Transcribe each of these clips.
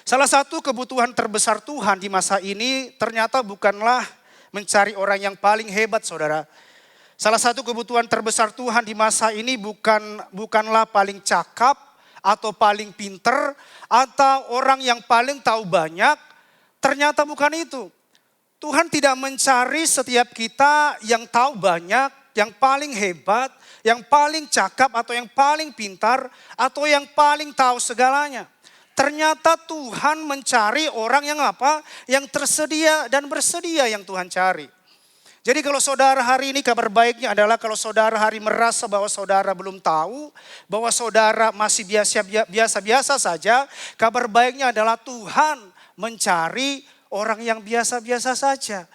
Salah satu kebutuhan terbesar Tuhan di masa ini ternyata bukanlah mencari orang yang paling hebat, saudara. Salah satu kebutuhan terbesar Tuhan di masa ini bukanlah paling cakap atau paling pinter atau orang yang paling tahu banyak. Ternyata bukan itu. Tuhan tidak mencari setiap kita yang tahu banyak, yang paling hebat, yang paling cakap atau yang paling pintar atau yang paling tahu segalanya. Ternyata Tuhan mencari orang yang apa? Yang tersedia dan bersedia yang Tuhan cari. Jadi kalau saudara hari ini kabar baiknya adalah kalau saudara hari merasa bahwa saudara belum tahu, bahwa saudara masih biasa-biasa saja, kabar baiknya adalah Tuhan mencari orang yang biasa-biasa saja.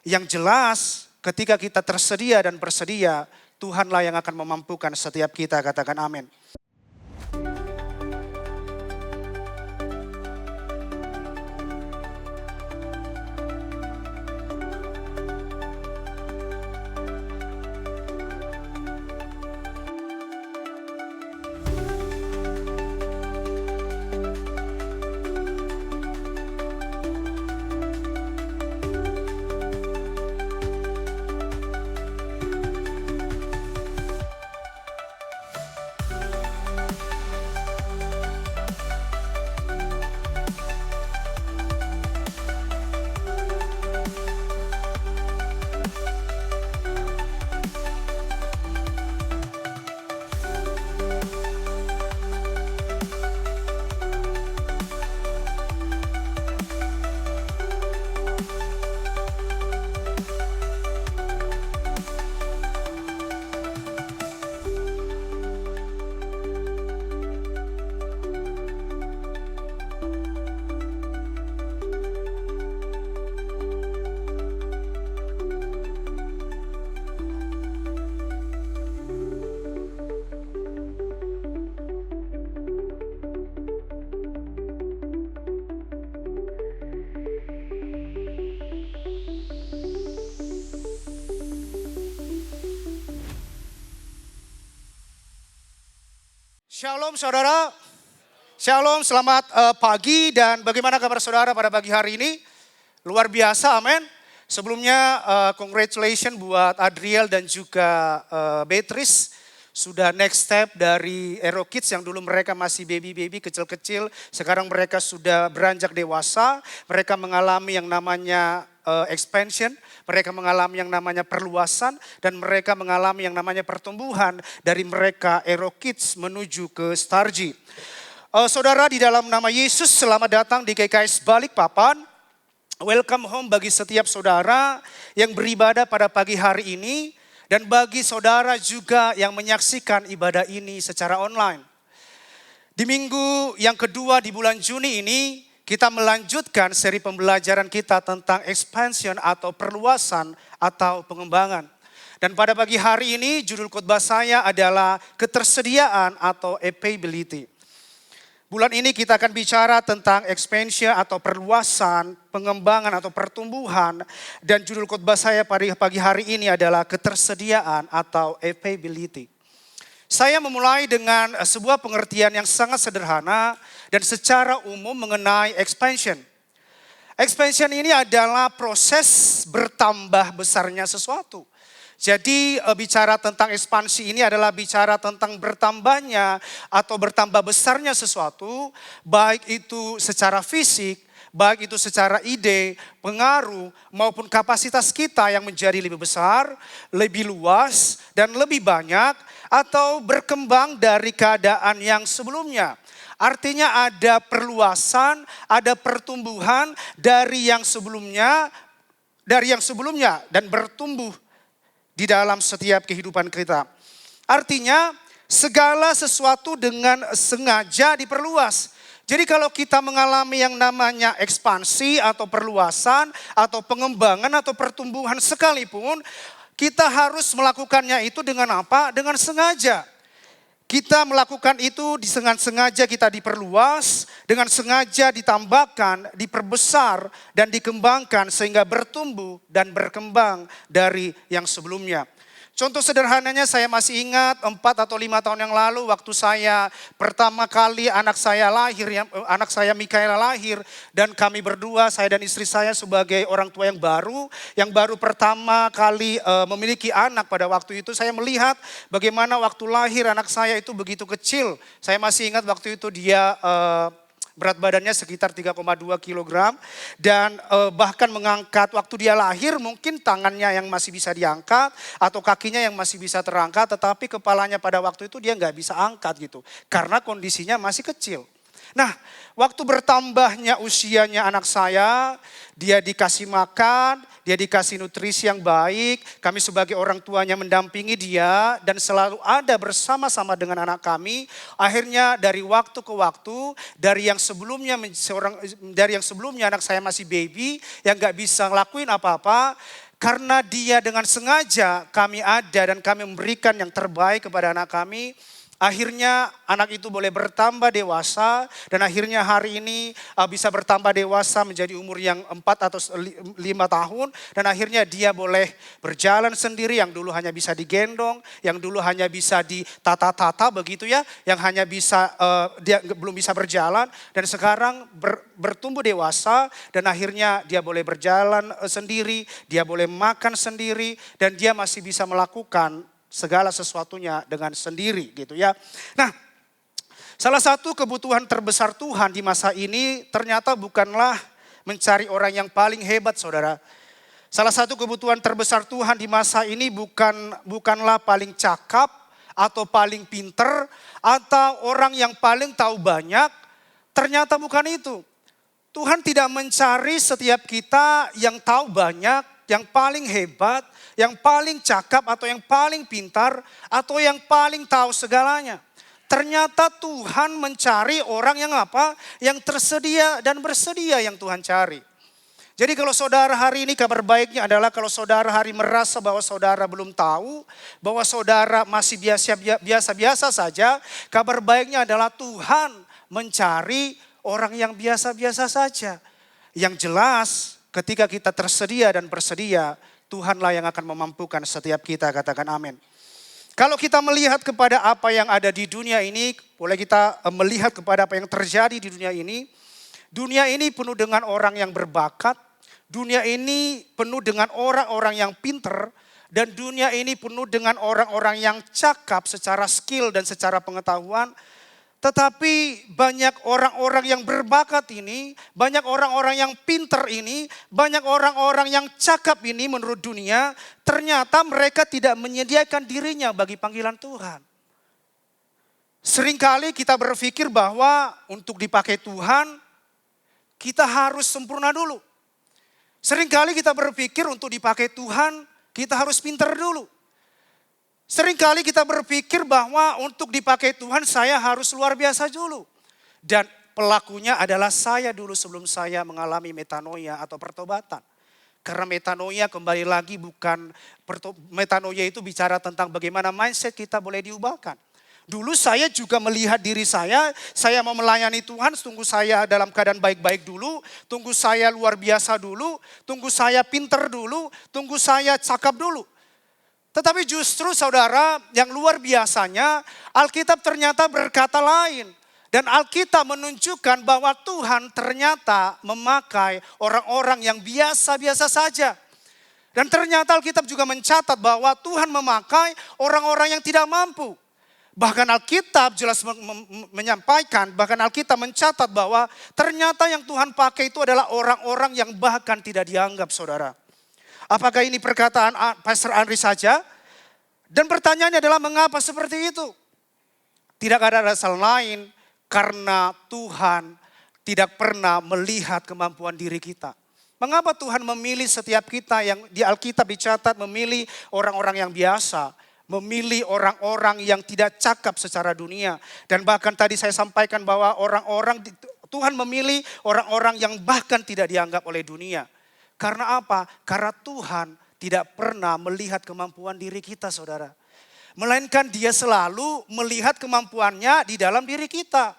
Yang jelas ketika kita tersedia dan bersedia, Tuhanlah yang akan memampukan setiap kita, katakan amin. Shalom saudara, shalom, selamat pagi dan bagaimana kabar saudara pada pagi hari ini? Luar biasa, amin. Sebelumnya congratulations buat Adriel dan juga Beatrice. Sudah next step dari Aero Kids yang dulu mereka masih baby-baby kecil-kecil. Sekarang mereka sudah beranjak dewasa, mereka mengalami yang namanya expansion, mereka mengalami yang namanya perluasan, dan mereka mengalami yang namanya pertumbuhan dari mereka Aero Kids menuju ke Stargy. Saudara, di dalam nama Yesus, selamat datang di GKS Balikpapan. Welcome home bagi setiap saudara yang beribadah pada pagi hari ini, dan bagi saudara juga yang menyaksikan ibadah ini secara online. Di minggu yang kedua di bulan Juni ini, kita melanjutkan seri pembelajaran kita tentang expansion atau perluasan atau pengembangan. Dan pada pagi hari ini judul khotbah saya adalah ketersediaan atau availability. Bulan ini kita akan bicara tentang expansion atau perluasan, pengembangan atau pertumbuhan. Dan judul khotbah saya pada pagi hari ini adalah ketersediaan atau availability. Saya memulai dengan sebuah pengertian yang sangat sederhana dan secara umum mengenai expansion. Expansion ini adalah proses bertambah besarnya sesuatu. Jadi bicara tentang ekspansi ini adalah bicara tentang bertambahnya atau bertambah besarnya sesuatu, baik itu secara fisik, baik itu secara ide, pengaruh maupun kapasitas kita yang menjadi lebih besar, lebih luas dan lebih banyak atau berkembang dari keadaan yang sebelumnya. Artinya ada perluasan, ada pertumbuhan dari yang sebelumnya dan bertumbuh di dalam setiap kehidupan kita. Artinya segala sesuatu dengan sengaja diperluas. Jadi kalau kita mengalami yang namanya ekspansi atau perluasan atau pengembangan atau pertumbuhan sekalipun, kita harus melakukannya itu dengan apa? Dengan sengaja. Kita melakukan itu dengan sengaja kita diperluas, dengan sengaja ditambahkan, diperbesar dan dikembangkan sehingga bertumbuh dan berkembang dari yang sebelumnya. Contoh sederhananya saya masih ingat 4 atau 5 tahun yang lalu waktu saya pertama kali anak saya lahir, anak saya Mikaela lahir. Dan kami berdua, saya dan istri saya sebagai orang tua yang baru pertama kali memiliki anak pada waktu itu. Saya melihat bagaimana waktu lahir anak saya itu begitu kecil. Saya masih ingat waktu itu dia berat badannya sekitar 3,2 kilogram dan bahkan mengangkat waktu dia lahir mungkin tangannya yang masih bisa diangkat atau kakinya yang masih bisa terangkat, tetapi kepalanya pada waktu itu dia nggak bisa angkat gitu karena kondisinya masih kecil. Nah, waktu bertambahnya usianya anak saya, dia dikasih makan, dia dikasih nutrisi yang baik, kami sebagai orang tuanya mendampingi dia dan selalu ada bersama-sama dengan anak kami. Akhirnya dari waktu ke waktu, dari yang sebelumnya anak saya masih baby yang gak bisa ngelakuin apa-apa, karena dia dengan sengaja kami ada dan kami memberikan yang terbaik kepada anak kami. Akhirnya anak itu boleh bertambah dewasa dan akhirnya hari ini bisa bertambah dewasa menjadi umur yang 4 atau 5 tahun. Dan akhirnya dia boleh berjalan sendiri, yang dulu hanya bisa digendong, yang dulu hanya bisa ditata-tata begitu ya. Yang hanya bisa, dia belum bisa berjalan dan sekarang bertumbuh dewasa. Dan akhirnya dia boleh berjalan sendiri, dia boleh makan sendiri dan dia masih bisa melakukan segala sesuatunya dengan sendiri gitu ya. Nah, salah satu kebutuhan terbesar Tuhan di masa ini ternyata bukanlah mencari orang yang paling hebat, saudara. Salah satu kebutuhan terbesar Tuhan di masa ini bukanlah paling cakap atau paling pinter atau orang yang paling tahu banyak. Ternyata bukan itu. Tuhan tidak mencari setiap kita yang tahu banyak, yang paling hebat, yang paling cakap atau yang paling pintar atau yang paling tahu segalanya. Ternyata Tuhan mencari orang yang apa? Yang tersedia dan bersedia yang Tuhan cari. Jadi kalau saudara hari ini kabar baiknya adalah kalau saudara hari merasa bahwa saudara belum tahu, bahwa saudara masih biasa-biasa saja, kabar baiknya adalah Tuhan mencari orang yang biasa-biasa saja. Yang jelas ketika kita tersedia dan bersedia, Tuhanlah yang akan memampukan setiap kita, katakan amin. Kalau kita melihat kepada apa yang ada di dunia ini, boleh kita melihat kepada apa yang terjadi di dunia ini. Dunia ini penuh dengan orang yang berbakat, dunia ini penuh dengan orang-orang yang pinter, dan dunia ini penuh dengan orang-orang yang cakap secara skill dan secara pengetahuan. Tetapi banyak orang-orang yang berbakat ini, banyak orang-orang yang pinter ini, banyak orang-orang yang cakap ini menurut dunia, ternyata mereka tidak menyediakan dirinya bagi panggilan Tuhan. Seringkali kita berpikir bahwa untuk dipakai Tuhan, kita harus sempurna dulu. Seringkali kita berpikir untuk dipakai Tuhan, kita harus pinter dulu. Seringkali kita berpikir bahwa untuk dipakai Tuhan saya harus luar biasa dulu. Dan pelakunya adalah saya dulu sebelum saya mengalami metanoia atau pertobatan. Karena metanoia kembali lagi metanoia itu bicara tentang bagaimana mindset kita boleh diubahkan. Dulu saya juga melihat diri saya mau melayani Tuhan, tunggu saya dalam keadaan baik-baik dulu, tunggu saya luar biasa dulu, tunggu saya pinter dulu, tunggu saya cakap dulu. Tetapi justru saudara yang luar biasanya Alkitab ternyata berkata lain. Dan Alkitab menunjukkan bahwa Tuhan ternyata memakai orang-orang yang biasa-biasa saja. Dan ternyata Alkitab juga mencatat bahwa Tuhan memakai orang-orang yang tidak mampu. Bahkan Alkitab jelas menyampaikan, bahkan Alkitab mencatat bahwa ternyata yang Tuhan pakai itu adalah orang-orang yang bahkan tidak dianggap, saudara. Apakah ini perkataan Pastor Andri saja? Dan pertanyaannya adalah mengapa seperti itu? Tidak ada alasan lain karena Tuhan tidak pernah melihat kemampuan diri kita. Mengapa Tuhan memilih setiap kita yang di Alkitab dicatat memilih orang-orang yang biasa, memilih orang-orang yang tidak cakap secara dunia. Dan bahkan tadi saya sampaikan bahwa Tuhan memilih orang-orang yang bahkan tidak dianggap oleh dunia. Karena apa? Karena Tuhan tidak pernah melihat kemampuan diri kita, saudara. Melainkan dia selalu melihat kemampuannya di dalam diri kita.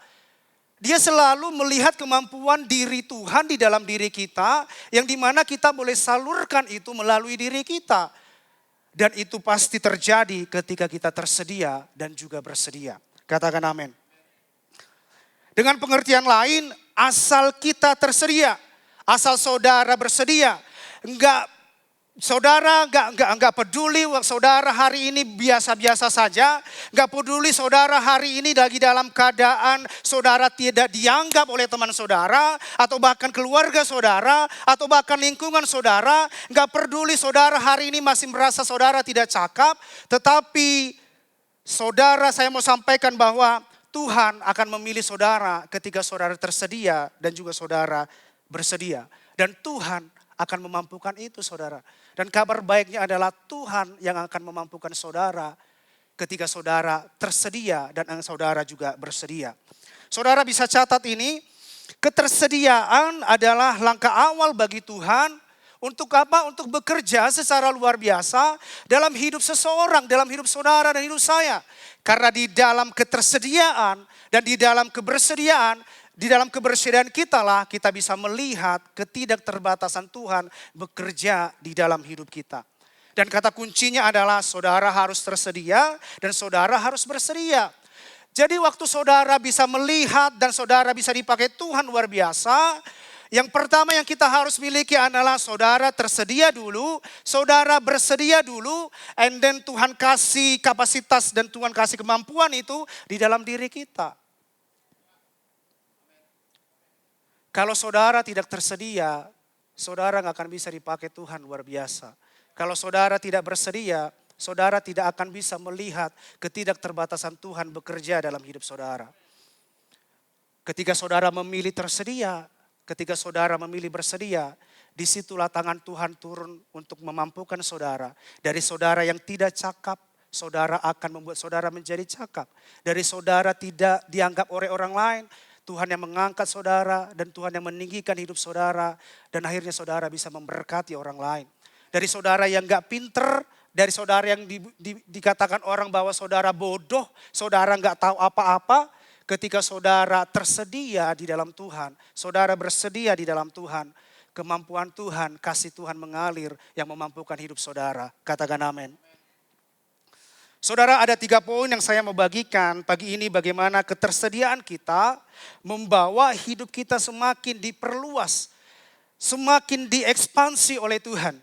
Dia selalu melihat kemampuan diri Tuhan di dalam diri kita, yang dimana kita boleh salurkan itu melalui diri kita. Dan itu pasti terjadi ketika kita tersedia dan juga bersedia. Katakan amin. Dengan pengertian lain, asal kita tersedia, asal saudara bersedia, saudara enggak peduli saudara hari ini biasa-biasa saja, enggak peduli saudara hari ini lagi dalam keadaan saudara tidak dianggap oleh teman saudara atau bahkan keluarga saudara atau bahkan lingkungan saudara, enggak peduli saudara hari ini masih merasa saudara tidak cakap, tetapi saudara, saya mau sampaikan bahwa Tuhan akan memilih saudara ketika saudara tersedia dan juga saudara bersedia. Dan Tuhan akan memampukan itu saudara. Dan kabar baiknya adalah Tuhan yang akan memampukan saudara ketika saudara tersedia dan saudara juga bersedia. Saudara bisa catat ini, ketersediaan adalah langkah awal bagi Tuhan. Untuk apa? Untuk bekerja secara luar biasa dalam hidup seseorang, dalam hidup saudara dan hidup saya. Karena di dalam ketersediaan dan di dalam kebersediaan, di dalam kebersediaan kita lah kita bisa melihat ketidakterbatasan Tuhan bekerja di dalam hidup kita. Dan kata kuncinya adalah saudara harus tersedia dan saudara harus bersedia. Jadi waktu saudara bisa melihat dan saudara bisa dipakai Tuhan luar biasa, yang pertama yang kita harus miliki adalah saudara tersedia dulu, saudara bersedia dulu, and then Tuhan kasih kapasitas dan Tuhan kasih kemampuan itu di dalam diri kita. Kalau saudara tidak tersedia, saudara nggak akan bisa dipakai Tuhan luar biasa. Kalau saudara tidak bersedia, saudara tidak akan bisa melihat ketidakterbatasan Tuhan bekerja dalam hidup saudara. Ketika saudara memilih tersedia, ketika saudara memilih bersedia, disitulah tangan Tuhan turun untuk memampukan saudara. Dari saudara yang tidak cakap, saudara akan membuat saudara menjadi cakap. Dari saudara tidak dianggap oleh orang lain, Tuhan yang mengangkat saudara dan Tuhan yang meninggikan hidup saudara. Dan akhirnya saudara bisa memberkati orang lain. Dari saudara yang gak pinter, dari saudara yang dikatakan orang bahwa saudara bodoh, saudara gak tahu apa-apa. Ketika saudara tersedia di dalam Tuhan, saudara bersedia di dalam Tuhan, kemampuan Tuhan, kasih Tuhan mengalir yang memampukan hidup saudara. Katakan amin. Saudara, ada 3 poin yang saya mau bagikan pagi ini, bagaimana ketersediaan kita membawa hidup kita semakin diperluas, semakin diekspansi oleh Tuhan.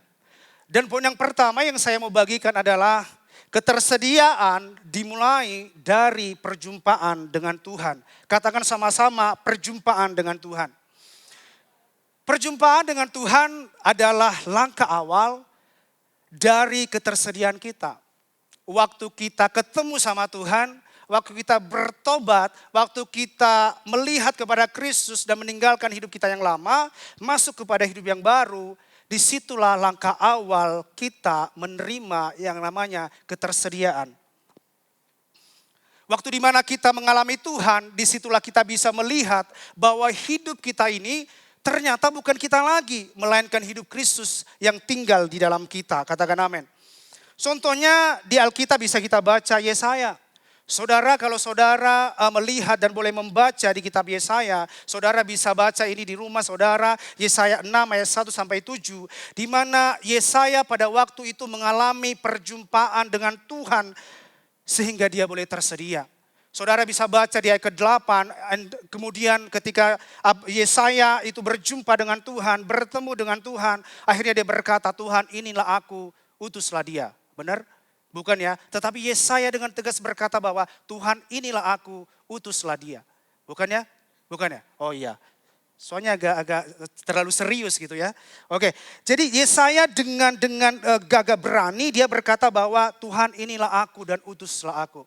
Dan poin yang pertama yang saya mau bagikan adalah ketersediaan dimulai dari perjumpaan dengan Tuhan. Katakan sama-sama, perjumpaan dengan Tuhan. Perjumpaan dengan Tuhan adalah langkah awal dari ketersediaan kita. Waktu kita ketemu sama Tuhan, waktu kita bertobat, waktu kita melihat kepada Kristus dan meninggalkan hidup kita yang lama, masuk kepada hidup yang baru, disitulah langkah awal kita menerima yang namanya ketersediaan. Waktu di mana kita mengalami Tuhan, disitulah kita bisa melihat bahwa hidup kita ini ternyata bukan kita lagi, melainkan hidup Kristus yang tinggal di dalam kita. Katakan amin. Contohnya di Alkitab bisa kita baca Yesaya. Saudara, kalau saudara melihat dan boleh membaca di kitab Yesaya, saudara bisa baca ini di rumah saudara, Yesaya 6 ayat 1 sampai 7, di mana Yesaya pada waktu itu mengalami perjumpaan dengan Tuhan sehingga dia boleh tersedia. Saudara bisa baca di ayat ke-8, kemudian ketika Yesaya itu berjumpa dengan Tuhan, bertemu dengan Tuhan, akhirnya dia berkata, Tuhan inilah aku, utuslah dia. Benar? Bukan ya, tetapi Yesaya dengan tegas berkata bahwa Tuhan inilah aku, utuslah dia. Bukan ya? Bukan ya? Oh iya. Soalnya agak terlalu serius gitu ya. Oke, jadi Yesaya dengan gagah berani dia berkata bahwa Tuhan inilah aku dan utuslah aku.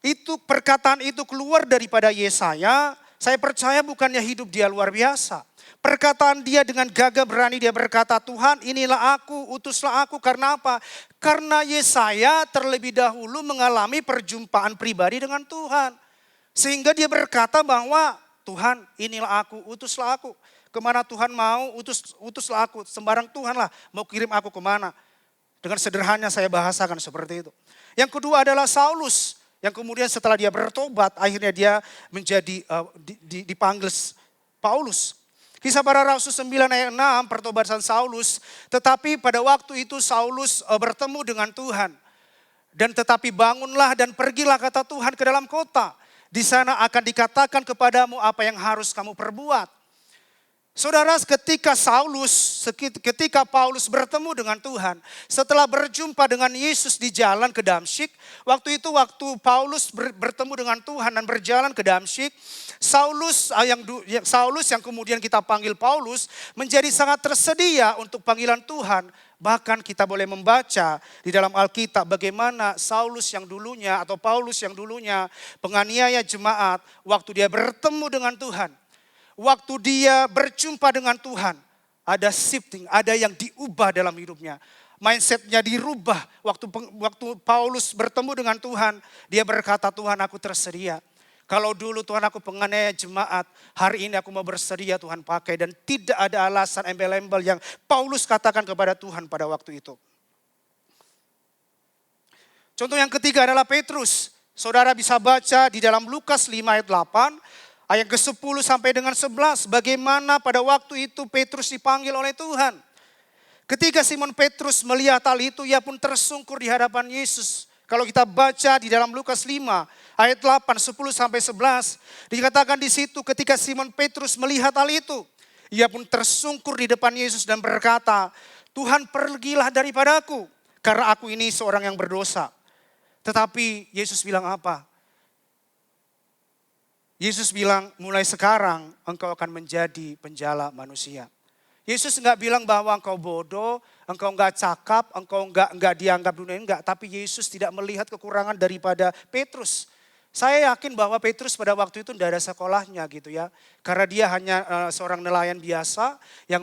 Itu perkataan itu keluar daripada Yesaya, saya percaya bukannya hidup dia luar biasa. Perkataan dia dengan gagah berani dia berkata, Tuhan inilah aku, utuslah aku. Karena apa? Karena Yesaya terlebih dahulu mengalami perjumpaan pribadi dengan Tuhan. Sehingga dia berkata bahwa Tuhan inilah aku, utuslah aku. Kemana Tuhan mau, utuslah aku. Sembarang Tuhan lah mau kirim aku kemana. Dengan sederhana saya bahasakan seperti itu. Yang kedua adalah Saulus. Yang kemudian setelah dia bertobat akhirnya dia menjadi dipanggil Paulus. Kisah Para Rasul 9 ayat 6, pertobatan Saulus. Tetapi pada waktu itu Saulus bertemu dengan Tuhan. Dan tetapi bangunlah dan pergilah kata Tuhan ke dalam kota. Di sana akan dikatakan kepadamu apa yang harus kamu perbuat. Saudara, ketika Paulus bertemu dengan Tuhan, setelah berjumpa dengan Yesus di jalan ke Damsyik, waktu Paulus bertemu dengan Tuhan dan berjalan ke Damsyik, Saulus yang kemudian kita panggil Paulus menjadi sangat tersedia untuk panggilan Tuhan. Bahkan kita boleh membaca di dalam Alkitab bagaimana Paulus yang dulunya penganiaya jemaat, waktu dia bertemu dengan Tuhan, waktu dia berjumpa dengan Tuhan, ada shifting, ada yang diubah dalam hidupnya. Mindsetnya dirubah. Waktu Paulus bertemu dengan Tuhan, dia berkata, Tuhan aku tersedia. Kalau dulu Tuhan aku penganiaya jemaat, hari ini aku mau bersedia Tuhan pakai. Dan tidak ada alasan embel-embel yang Paulus katakan kepada Tuhan pada waktu itu. Contoh yang ketiga adalah Petrus. Saudara bisa baca di dalam Lukas 5 ayat 8. Ayat ke-10 sampai dengan 11, bagaimana pada waktu itu Petrus dipanggil oleh Tuhan. Ketika Simon Petrus melihat hal itu, ia pun tersungkur di hadapan Yesus. Kalau kita baca di dalam Lukas 5, ayat 8, 10 sampai 11, dikatakan di situ ketika Simon Petrus melihat hal itu, ia pun tersungkur di depan Yesus dan berkata, Tuhan pergilah daripadaku, karena aku ini seorang yang berdosa. Tetapi Yesus bilang apa? Yesus bilang, mulai sekarang engkau akan menjadi penjala manusia. Yesus enggak bilang bahwa engkau bodoh, engkau enggak cakap, engkau enggak dianggap dunia, enggak. Tapi Yesus tidak melihat kekurangan daripada Petrus. Saya yakin bahwa Petrus pada waktu itu tidak ada sekolahnya gitu ya. Karena dia hanya seorang nelayan biasa yang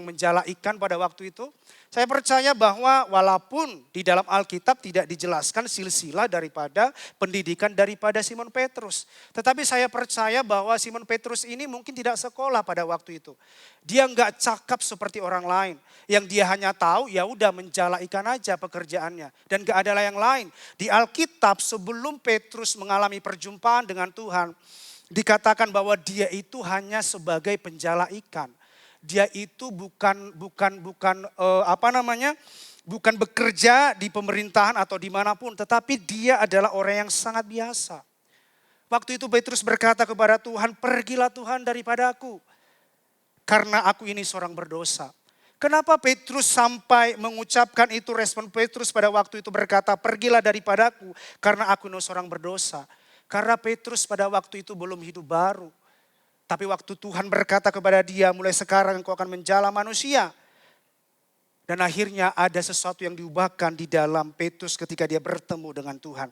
menjala ikan pada waktu itu. Saya percaya bahwa walaupun di dalam Alkitab tidak dijelaskan silsilah daripada pendidikan daripada Simon Petrus. Tetapi saya percaya bahwa Simon Petrus ini mungkin tidak sekolah pada waktu itu. Dia enggak cakap seperti orang lain. Yang dia hanya tahu ya udah menjala ikan aja pekerjaannya. Dan enggak ada yang lain. Di Alkitab sebelum Petrus mengalami perjumpaan dengan Tuhan, dikatakan bahwa dia itu hanya sebagai penjala ikan. Dia itu bukan bekerja di pemerintahan atau dimanapun, tetapi dia adalah orang yang sangat biasa. Waktu itu Petrus berkata kepada Tuhan, pergilah Tuhan daripadaku, karena aku ini seorang berdosa. Kenapa Petrus sampai mengucapkan itu, respon Petrus pada waktu itu berkata, pergilah daripadaku, karena aku ini seorang berdosa. Karena Petrus pada waktu itu belum hidup baru. Tapi waktu Tuhan berkata kepada dia, mulai sekarang engkau akan menjala manusia. Dan akhirnya ada sesuatu yang diubahkan di dalam Petrus ketika dia bertemu dengan Tuhan.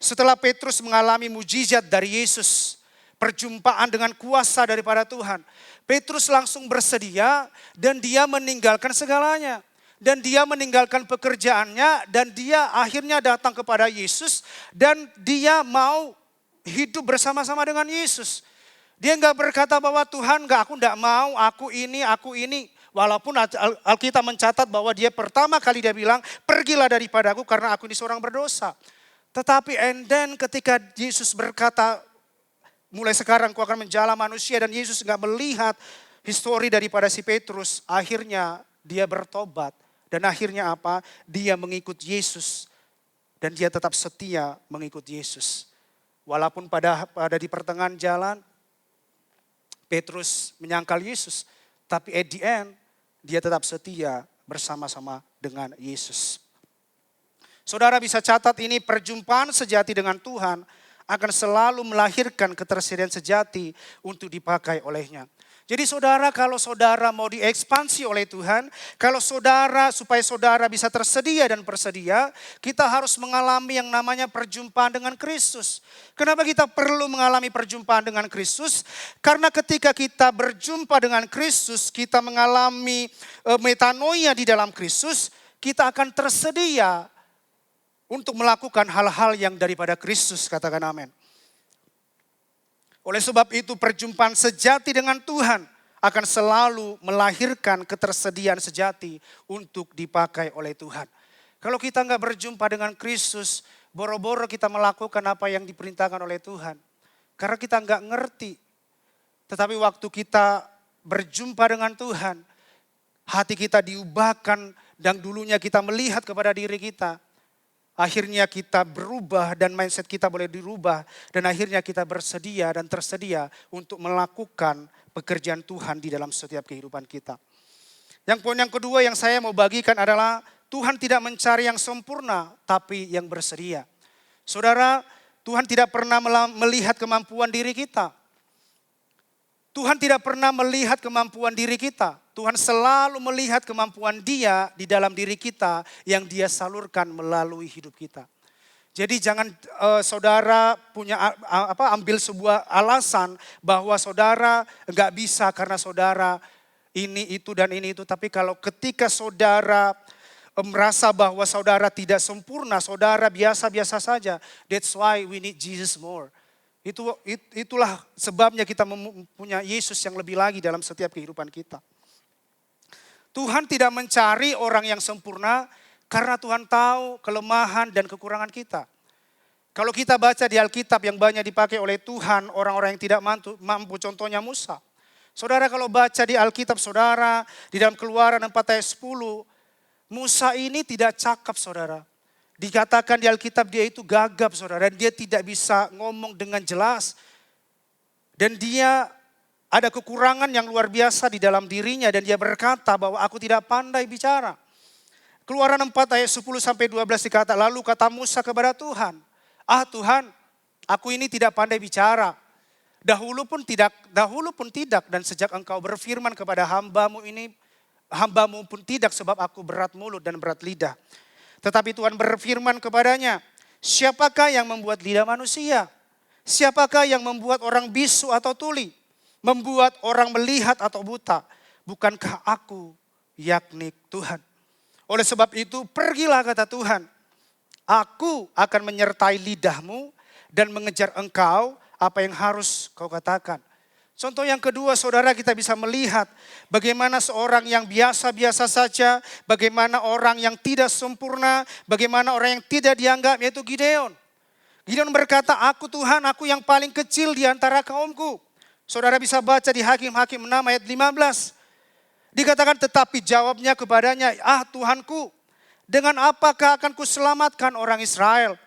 Setelah Petrus mengalami mujizat dari Yesus, perjumpaan dengan kuasa daripada Tuhan, Petrus langsung bersedia dan dia meninggalkan segalanya. Dan dia meninggalkan pekerjaannya dan dia akhirnya datang kepada Yesus dan dia mau hidup bersama-sama dengan Yesus. Dia enggak berkata bahwa Tuhan aku enggak mau, aku ini. Walaupun Alkitab mencatat bahwa dia pertama kali dia bilang, pergilah daripadaku karena aku ini seorang berdosa. Tetapi ketika Yesus berkata, mulai sekarang kau akan menjala manusia, dan Yesus enggak melihat histori daripada si Petrus, akhirnya dia bertobat. Dan akhirnya apa? Dia mengikut Yesus. Dan dia tetap setia mengikut Yesus. Walaupun pada di pertengahan jalan, Petrus menyangkal Yesus, tapi at the end dia tetap setia bersama-sama dengan Yesus. Saudara bisa catat ini, perjumpaan sejati dengan Tuhan akan selalu melahirkan ketersediaan sejati untuk dipakai olehnya. Jadi saudara, kalau saudara mau diekspansi oleh Tuhan, supaya saudara bisa tersedia dan bersedia, kita harus mengalami yang namanya perjumpaan dengan Kristus. Kenapa kita perlu mengalami perjumpaan dengan Kristus? Karena ketika kita berjumpa dengan Kristus, kita mengalami metanoia di dalam Kristus, kita akan tersedia untuk melakukan hal-hal yang daripada Kristus, katakan amin. Oleh sebab itu perjumpaan sejati dengan Tuhan akan selalu melahirkan ketersediaan sejati untuk dipakai oleh Tuhan. Kalau kita enggak berjumpa dengan Kristus, boro-boro kita melakukan apa yang diperintahkan oleh Tuhan. Karena kita enggak ngerti. Tetapi waktu kita berjumpa dengan Tuhan, hati kita diubahkan dan dulunya kita melihat kepada diri kita. Akhirnya kita berubah dan mindset kita boleh dirubah. Dan akhirnya kita bersedia dan tersedia untuk melakukan pekerjaan Tuhan di dalam setiap kehidupan kita. Yang poin yang kedua yang saya mau bagikan adalah Tuhan tidak mencari yang sempurna tapi yang bersedia. Saudara, Tuhan tidak pernah melihat kemampuan diri kita. Tuhan tidak pernah melihat kemampuan diri kita. Tuhan selalu melihat kemampuan Dia di dalam diri kita yang Dia salurkan melalui hidup kita. Jadi jangan saudara ambil sebuah alasan bahwa saudara enggak bisa karena saudara ini itu dan ini itu. Tapi kalau ketika saudara merasa bahwa saudara tidak sempurna, saudara biasa-biasa saja. That's why we need Jesus more. Itulah sebabnya kita mempunyai Yesus yang lebih lagi dalam setiap kehidupan kita. Tuhan tidak mencari orang yang sempurna karena Tuhan tahu kelemahan dan kekurangan kita. Kalau kita baca di Alkitab yang banyak dipakai oleh Tuhan, orang-orang yang tidak mampu, contohnya Musa. Saudara kalau baca di Alkitab saudara, di dalam Keluaran 4 ayat 10, Musa ini tidak cakap saudara. Dikatakan di Alkitab dia itu gagap saudara. Dan dia tidak bisa ngomong dengan jelas. Dan dia ada kekurangan yang luar biasa di dalam dirinya. Dan dia berkata bahwa aku tidak pandai bicara. Keluaran 4 ayat 10 sampai 12 dikata. Lalu kata Musa kepada Tuhan. Tuhan, aku ini tidak pandai bicara. Dahulu pun tidak. Dan sejak engkau berfirman kepada hambamu ini. Hambamu pun tidak sebab aku berat mulut dan berat lidah. Tetapi Tuhan berfirman kepadanya, siapakah yang membuat lidah manusia? Siapakah yang membuat orang bisu atau tuli? Membuat orang melihat atau buta? Bukankah aku, yakni Tuhan? Oleh sebab itu pergilah kata Tuhan. Aku akan menyertai lidahmu dan mengejar engkau apa yang harus kau katakan. Contoh yang kedua saudara kita bisa melihat bagaimana seorang yang biasa-biasa saja, bagaimana orang yang tidak sempurna, bagaimana orang yang tidak dianggap yaitu Gideon. Gideon berkata, aku Tuhan, aku yang paling kecil di antara kaumku. Saudara bisa baca di Hakim-Hakim 6 ayat 15. Dikatakan tetapi jawabnya kepadanya, Tuhanku, dengan apakah akan kuselamatkan orang Israel?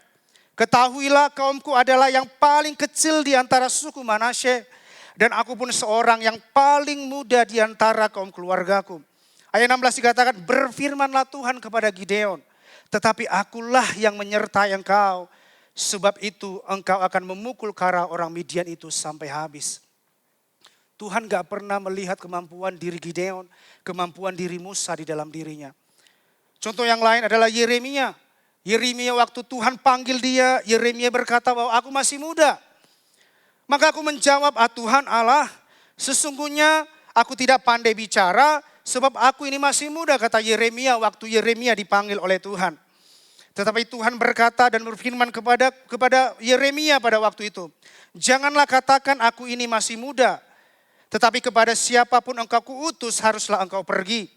Ketahuilah kaumku adalah yang paling kecil di antara suku Manasye. Dan aku pun seorang yang paling muda di antara kaum keluargaku. Ayat 16 dikatakan, berfirmanlah Tuhan kepada Gideon. Tetapi akulah yang menyertai engkau. Sebab itu engkau akan memukul kara orang Midian itu sampai habis. Tuhan gak pernah melihat kemampuan diri Gideon. Kemampuan diri Musa di dalam dirinya. Contoh yang lain adalah Yeremia. Yeremia waktu Tuhan panggil dia, Yeremia berkata bahwa aku masih muda. Maka aku menjawab, Tuhan Allah, sesungguhnya aku tidak pandai bicara sebab aku ini masih muda, kata Yeremia waktu Yeremia dipanggil oleh Tuhan. Tetapi Tuhan berkata dan berfirman kepada Yeremia pada waktu itu, janganlah katakan aku ini masih muda, tetapi kepada siapapun engkau kuutus haruslah engkau pergi.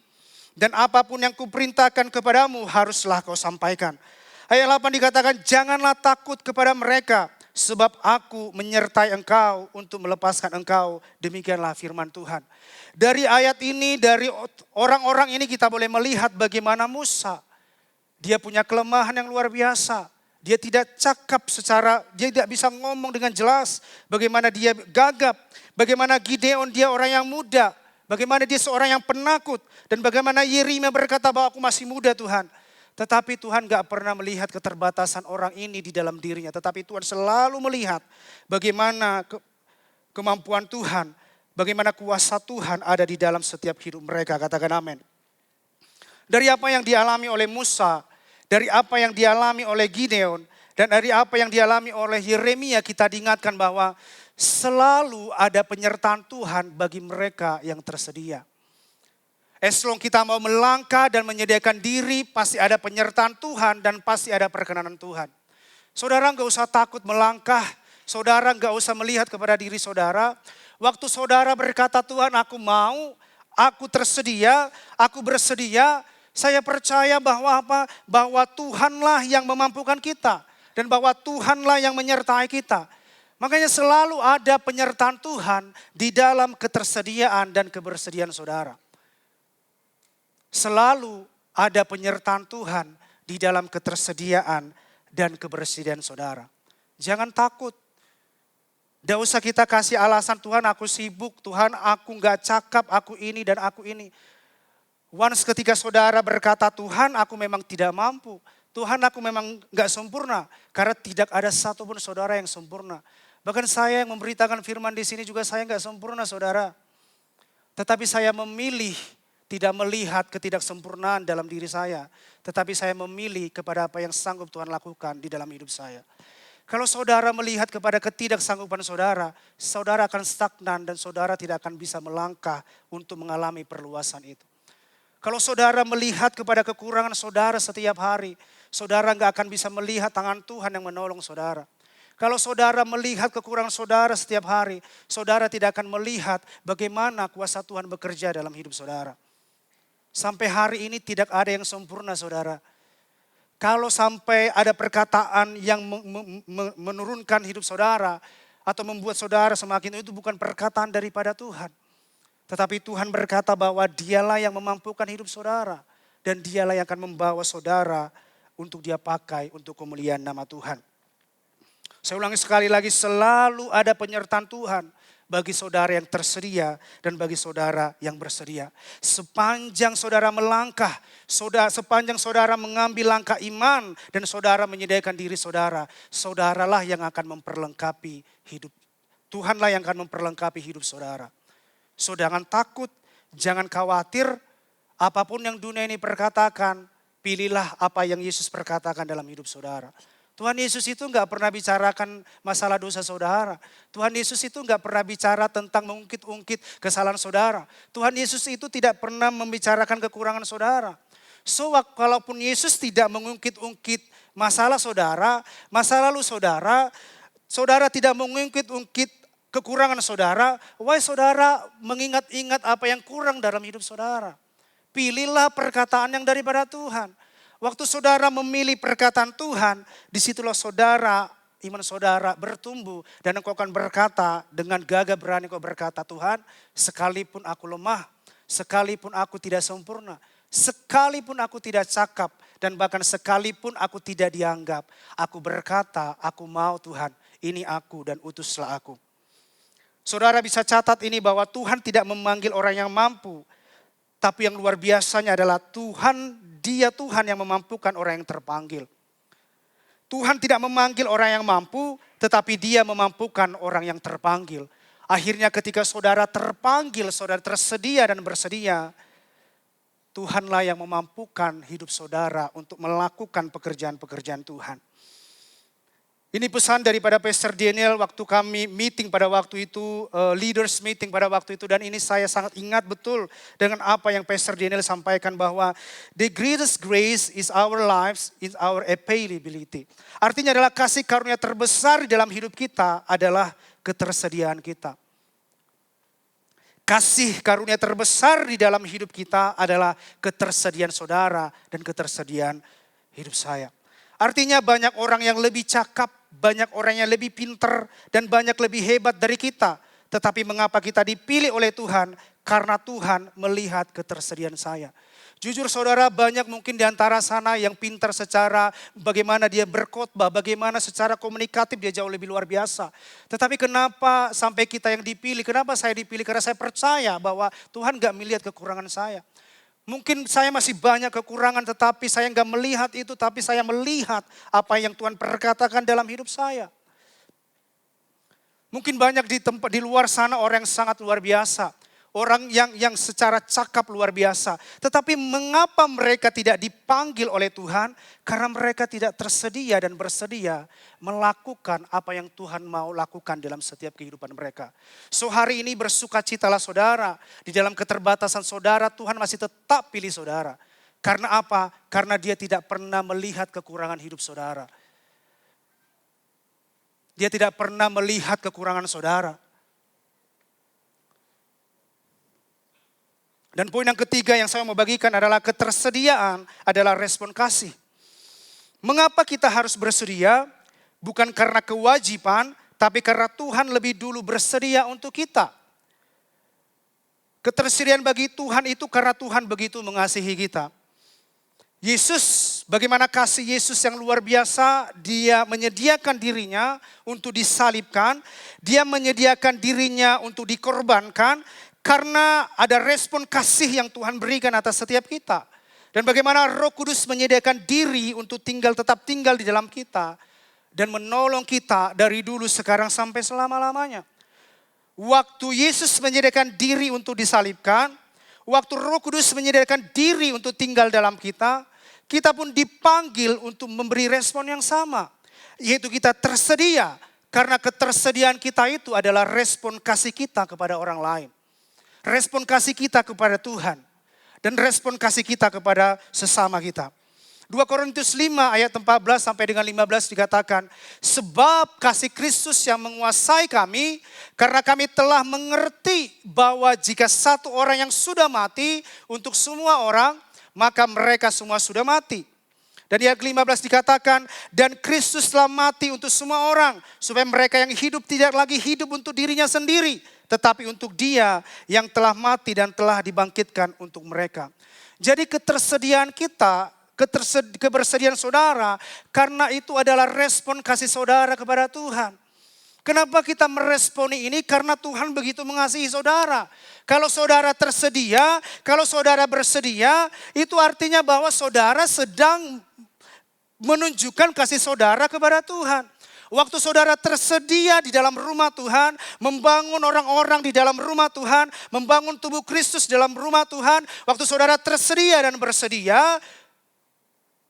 Dan apapun yang kuperintahkan kepadamu haruslah kau sampaikan. Ayat 8 dikatakan, janganlah takut kepada mereka. Sebab aku menyertai engkau untuk melepaskan engkau. Demikianlah firman Tuhan. Dari ayat ini, dari orang-orang ini kita boleh melihat bagaimana Musa. Dia punya kelemahan yang luar biasa. Dia tidak cakap dia tidak bisa ngomong dengan jelas. Bagaimana dia gagap. Bagaimana Gideon dia orang yang muda. Bagaimana dia seorang yang penakut. Dan bagaimana Yeremia berkata bahwa aku masih muda Tuhan. Tetapi Tuhan gak pernah melihat keterbatasan orang ini di dalam dirinya. Tetapi Tuhan selalu melihat bagaimana kemampuan Tuhan. Bagaimana kuasa Tuhan ada di dalam setiap hidup mereka. Katakan amin. Dari apa yang dialami oleh Musa. Dari apa yang dialami oleh Gideon. Dan dari apa yang dialami oleh Yeremia kita diingatkan bahwa selalu ada penyertaan Tuhan bagi mereka yang tersedia. As long kita mau melangkah dan menyediakan diri, pasti ada penyertaan Tuhan dan pasti ada perkenanan Tuhan. Saudara gak usah takut melangkah, saudara gak usah melihat kepada diri saudara. Waktu saudara berkata Tuhan aku mau, aku tersedia, aku bersedia. Saya percaya bahwa Tuhanlah yang memampukan kita. Dan bahwa Tuhanlah yang menyertai kita. Makanya selalu ada penyertaan Tuhan di dalam ketersediaan dan kebersediaan saudara. Selalu ada penyertaan Tuhan di dalam ketersediaan dan kebersediaan saudara. Jangan takut. Tidak usah kita kasih alasan, Tuhan aku sibuk, Tuhan aku gak cakap, aku ini dan aku ini. Once ketika saudara berkata, Tuhan aku memang tidak mampu. Tuhan aku memang gak sempurna. Karena tidak ada satupun saudara yang sempurna. Bahkan saya yang memberitakan firman di sini juga saya gak sempurna saudara. Tetapi saya memilih tidak melihat ketidaksempurnaan dalam diri saya. Tetapi saya memilih kepada apa yang sanggup Tuhan lakukan di dalam hidup saya. Kalau saudara melihat kepada ketidaksanggupan saudara, saudara akan stagnan dan saudara tidak akan bisa melangkah untuk mengalami perluasan itu. Kalau saudara melihat kepada kekurangan saudara setiap hari, saudara gak akan bisa melihat tangan Tuhan yang menolong saudara. Kalau saudara melihat kekurangan saudara setiap hari, saudara tidak akan melihat bagaimana kuasa Tuhan bekerja dalam hidup saudara. Sampai hari ini tidak ada yang sempurna saudara. Kalau sampai ada perkataan yang menurunkan hidup saudara atau membuat saudara semakin itu bukan perkataan daripada Tuhan. Tetapi Tuhan berkata bahwa dialah yang memampukan hidup saudara. Dan dialah yang akan membawa saudara untuk dia pakai untuk kemuliaan nama Tuhan. Saya ulangi sekali lagi, selalu ada penyertaan Tuhan bagi saudara yang tersedia dan bagi saudara yang bersedia. Sepanjang saudara melangkah, sepanjang saudara mengambil langkah iman dan saudara menyediakan diri saudara, saudaralah yang akan memperlengkapi hidup. Tuhanlah yang akan memperlengkapi hidup saudara. Saudara jangan takut, jangan khawatir, apapun yang dunia ini perkatakan, pilihlah apa yang Yesus perkatakan dalam hidup saudara. Tuhan Yesus itu enggak pernah bicarakan masalah dosa saudara. Tuhan Yesus itu enggak pernah bicara tentang mengungkit-ungkit kesalahan saudara. Tuhan Yesus itu tidak pernah membicarakan kekurangan saudara. So, walaupun Yesus tidak mengungkit-ungkit masalah saudara, masa lalu saudara, saudara tidak mengungkit-ungkit kekurangan saudara, why saudara mengingat-ingat apa yang kurang dalam hidup saudara? Pilihlah perkataan yang daripada Tuhan. Waktu saudara memilih perkataan Tuhan, disitulah saudara, iman saudara bertumbuh. Dan engkau akan berkata, dengan gagah berani kau berkata, Tuhan sekalipun aku lemah, sekalipun aku tidak sempurna, sekalipun aku tidak cakap, dan bahkan sekalipun aku tidak dianggap, aku berkata, aku mau Tuhan, ini aku dan utuslah aku. Saudara bisa catat ini bahwa Tuhan tidak memanggil orang yang mampu, tapi yang luar biasanya adalah Dia Tuhan yang memampukan orang yang terpanggil. Tuhan tidak memanggil orang yang mampu, tetapi Dia memampukan orang yang terpanggil. Akhirnya ketika saudara terpanggil, saudara tersedia dan bersedia, Tuhanlah yang memampukan hidup saudara untuk melakukan pekerjaan-pekerjaan Tuhan. Ini pesan daripada Pastor Daniel waktu kami meeting pada waktu itu, leaders meeting pada waktu itu. Dan ini saya sangat ingat betul dengan apa yang Pastor Daniel sampaikan bahwa the greatest grace is our lives, is our availability. Artinya adalah kasih karunia terbesar di dalam hidup kita adalah ketersediaan kita. Kasih karunia terbesar di dalam hidup kita adalah ketersediaan saudara dan ketersediaan hidup saya. Artinya banyak orang yang lebih cakap, banyak orang yang lebih pinter, dan banyak lebih hebat dari kita. Tetapi mengapa kita dipilih oleh Tuhan? Karena Tuhan melihat ketersediaan saya. Jujur saudara, banyak mungkin di antara sana yang pintar secara bagaimana dia berkhotbah, bagaimana secara komunikatif dia jauh lebih luar biasa. Tetapi kenapa sampai kita yang dipilih? Kenapa saya dipilih? Karena saya percaya bahwa Tuhan gak melihat kekurangan saya. Mungkin saya masih banyak kekurangan tetapi saya enggak melihat itu. Tapi saya melihat apa yang Tuhan perkatakan dalam hidup saya. Mungkin banyak di tempat di luar sana orang yang sangat luar biasa. Orang yang secara cakap luar biasa. Tetapi mengapa mereka tidak dipanggil oleh Tuhan? Karena mereka tidak tersedia dan bersedia melakukan apa yang Tuhan mau lakukan dalam setiap kehidupan mereka. So hari ini bersukacitalah saudara. Di dalam keterbatasan saudara Tuhan masih tetap pilih saudara. Karena apa? Karena Dia tidak pernah melihat kekurangan hidup saudara. Dia tidak pernah melihat kekurangan saudara. Dan poin yang ketiga yang saya mau bagikan adalah ketersediaan adalah respon kasih. Mengapa kita harus bersedia? Bukan karena kewajiban, tapi karena Tuhan lebih dulu bersedia untuk kita. Ketersediaan bagi Tuhan itu karena Tuhan begitu mengasihi kita. Yesus, bagaimana kasih Yesus yang luar biasa, dia menyediakan dirinya untuk disalibkan, dia menyediakan dirinya untuk dikorbankan, karena ada respon kasih yang Tuhan berikan atas setiap kita. Dan bagaimana Roh Kudus menyediakan diri untuk tetap tinggal di dalam kita, dan menolong kita dari dulu, sekarang, sampai selama-lamanya. Waktu Yesus menyediakan diri untuk disalibkan, waktu Roh Kudus menyediakan diri untuk tinggal dalam kita, kita pun dipanggil untuk memberi respon yang sama. Yaitu kita tersedia, karena ketersediaan kita itu adalah respon kasih kita kepada orang lain. Respon kasih kita kepada Tuhan. Dan respon kasih kita kepada sesama kita. 2 Korintus 5 ayat 14 sampai dengan 15 dikatakan, sebab kasih Kristus yang menguasai kami, karena kami telah mengerti bahwa jika satu orang yang sudah mati untuk semua orang, maka mereka semua sudah mati. Dan ayat 15 dikatakan, dan Kristus telah mati untuk semua orang, supaya mereka yang hidup tidak lagi hidup untuk dirinya sendiri, tetapi untuk Dia yang telah mati dan telah dibangkitkan untuk mereka. Jadi ketersediaan kita, kebersediaan saudara, karena itu adalah respon kasih saudara kepada Tuhan. Kenapa kita meresponi ini? Karena Tuhan begitu mengasihi saudara. Kalau saudara tersedia, kalau saudara bersedia, itu artinya bahwa saudara sedang menunjukkan kasih saudara kepada Tuhan. Waktu saudara tersedia di dalam rumah Tuhan, membangun orang-orang di dalam rumah Tuhan, membangun tubuh Kristus dalam rumah Tuhan, waktu saudara tersedia dan bersedia,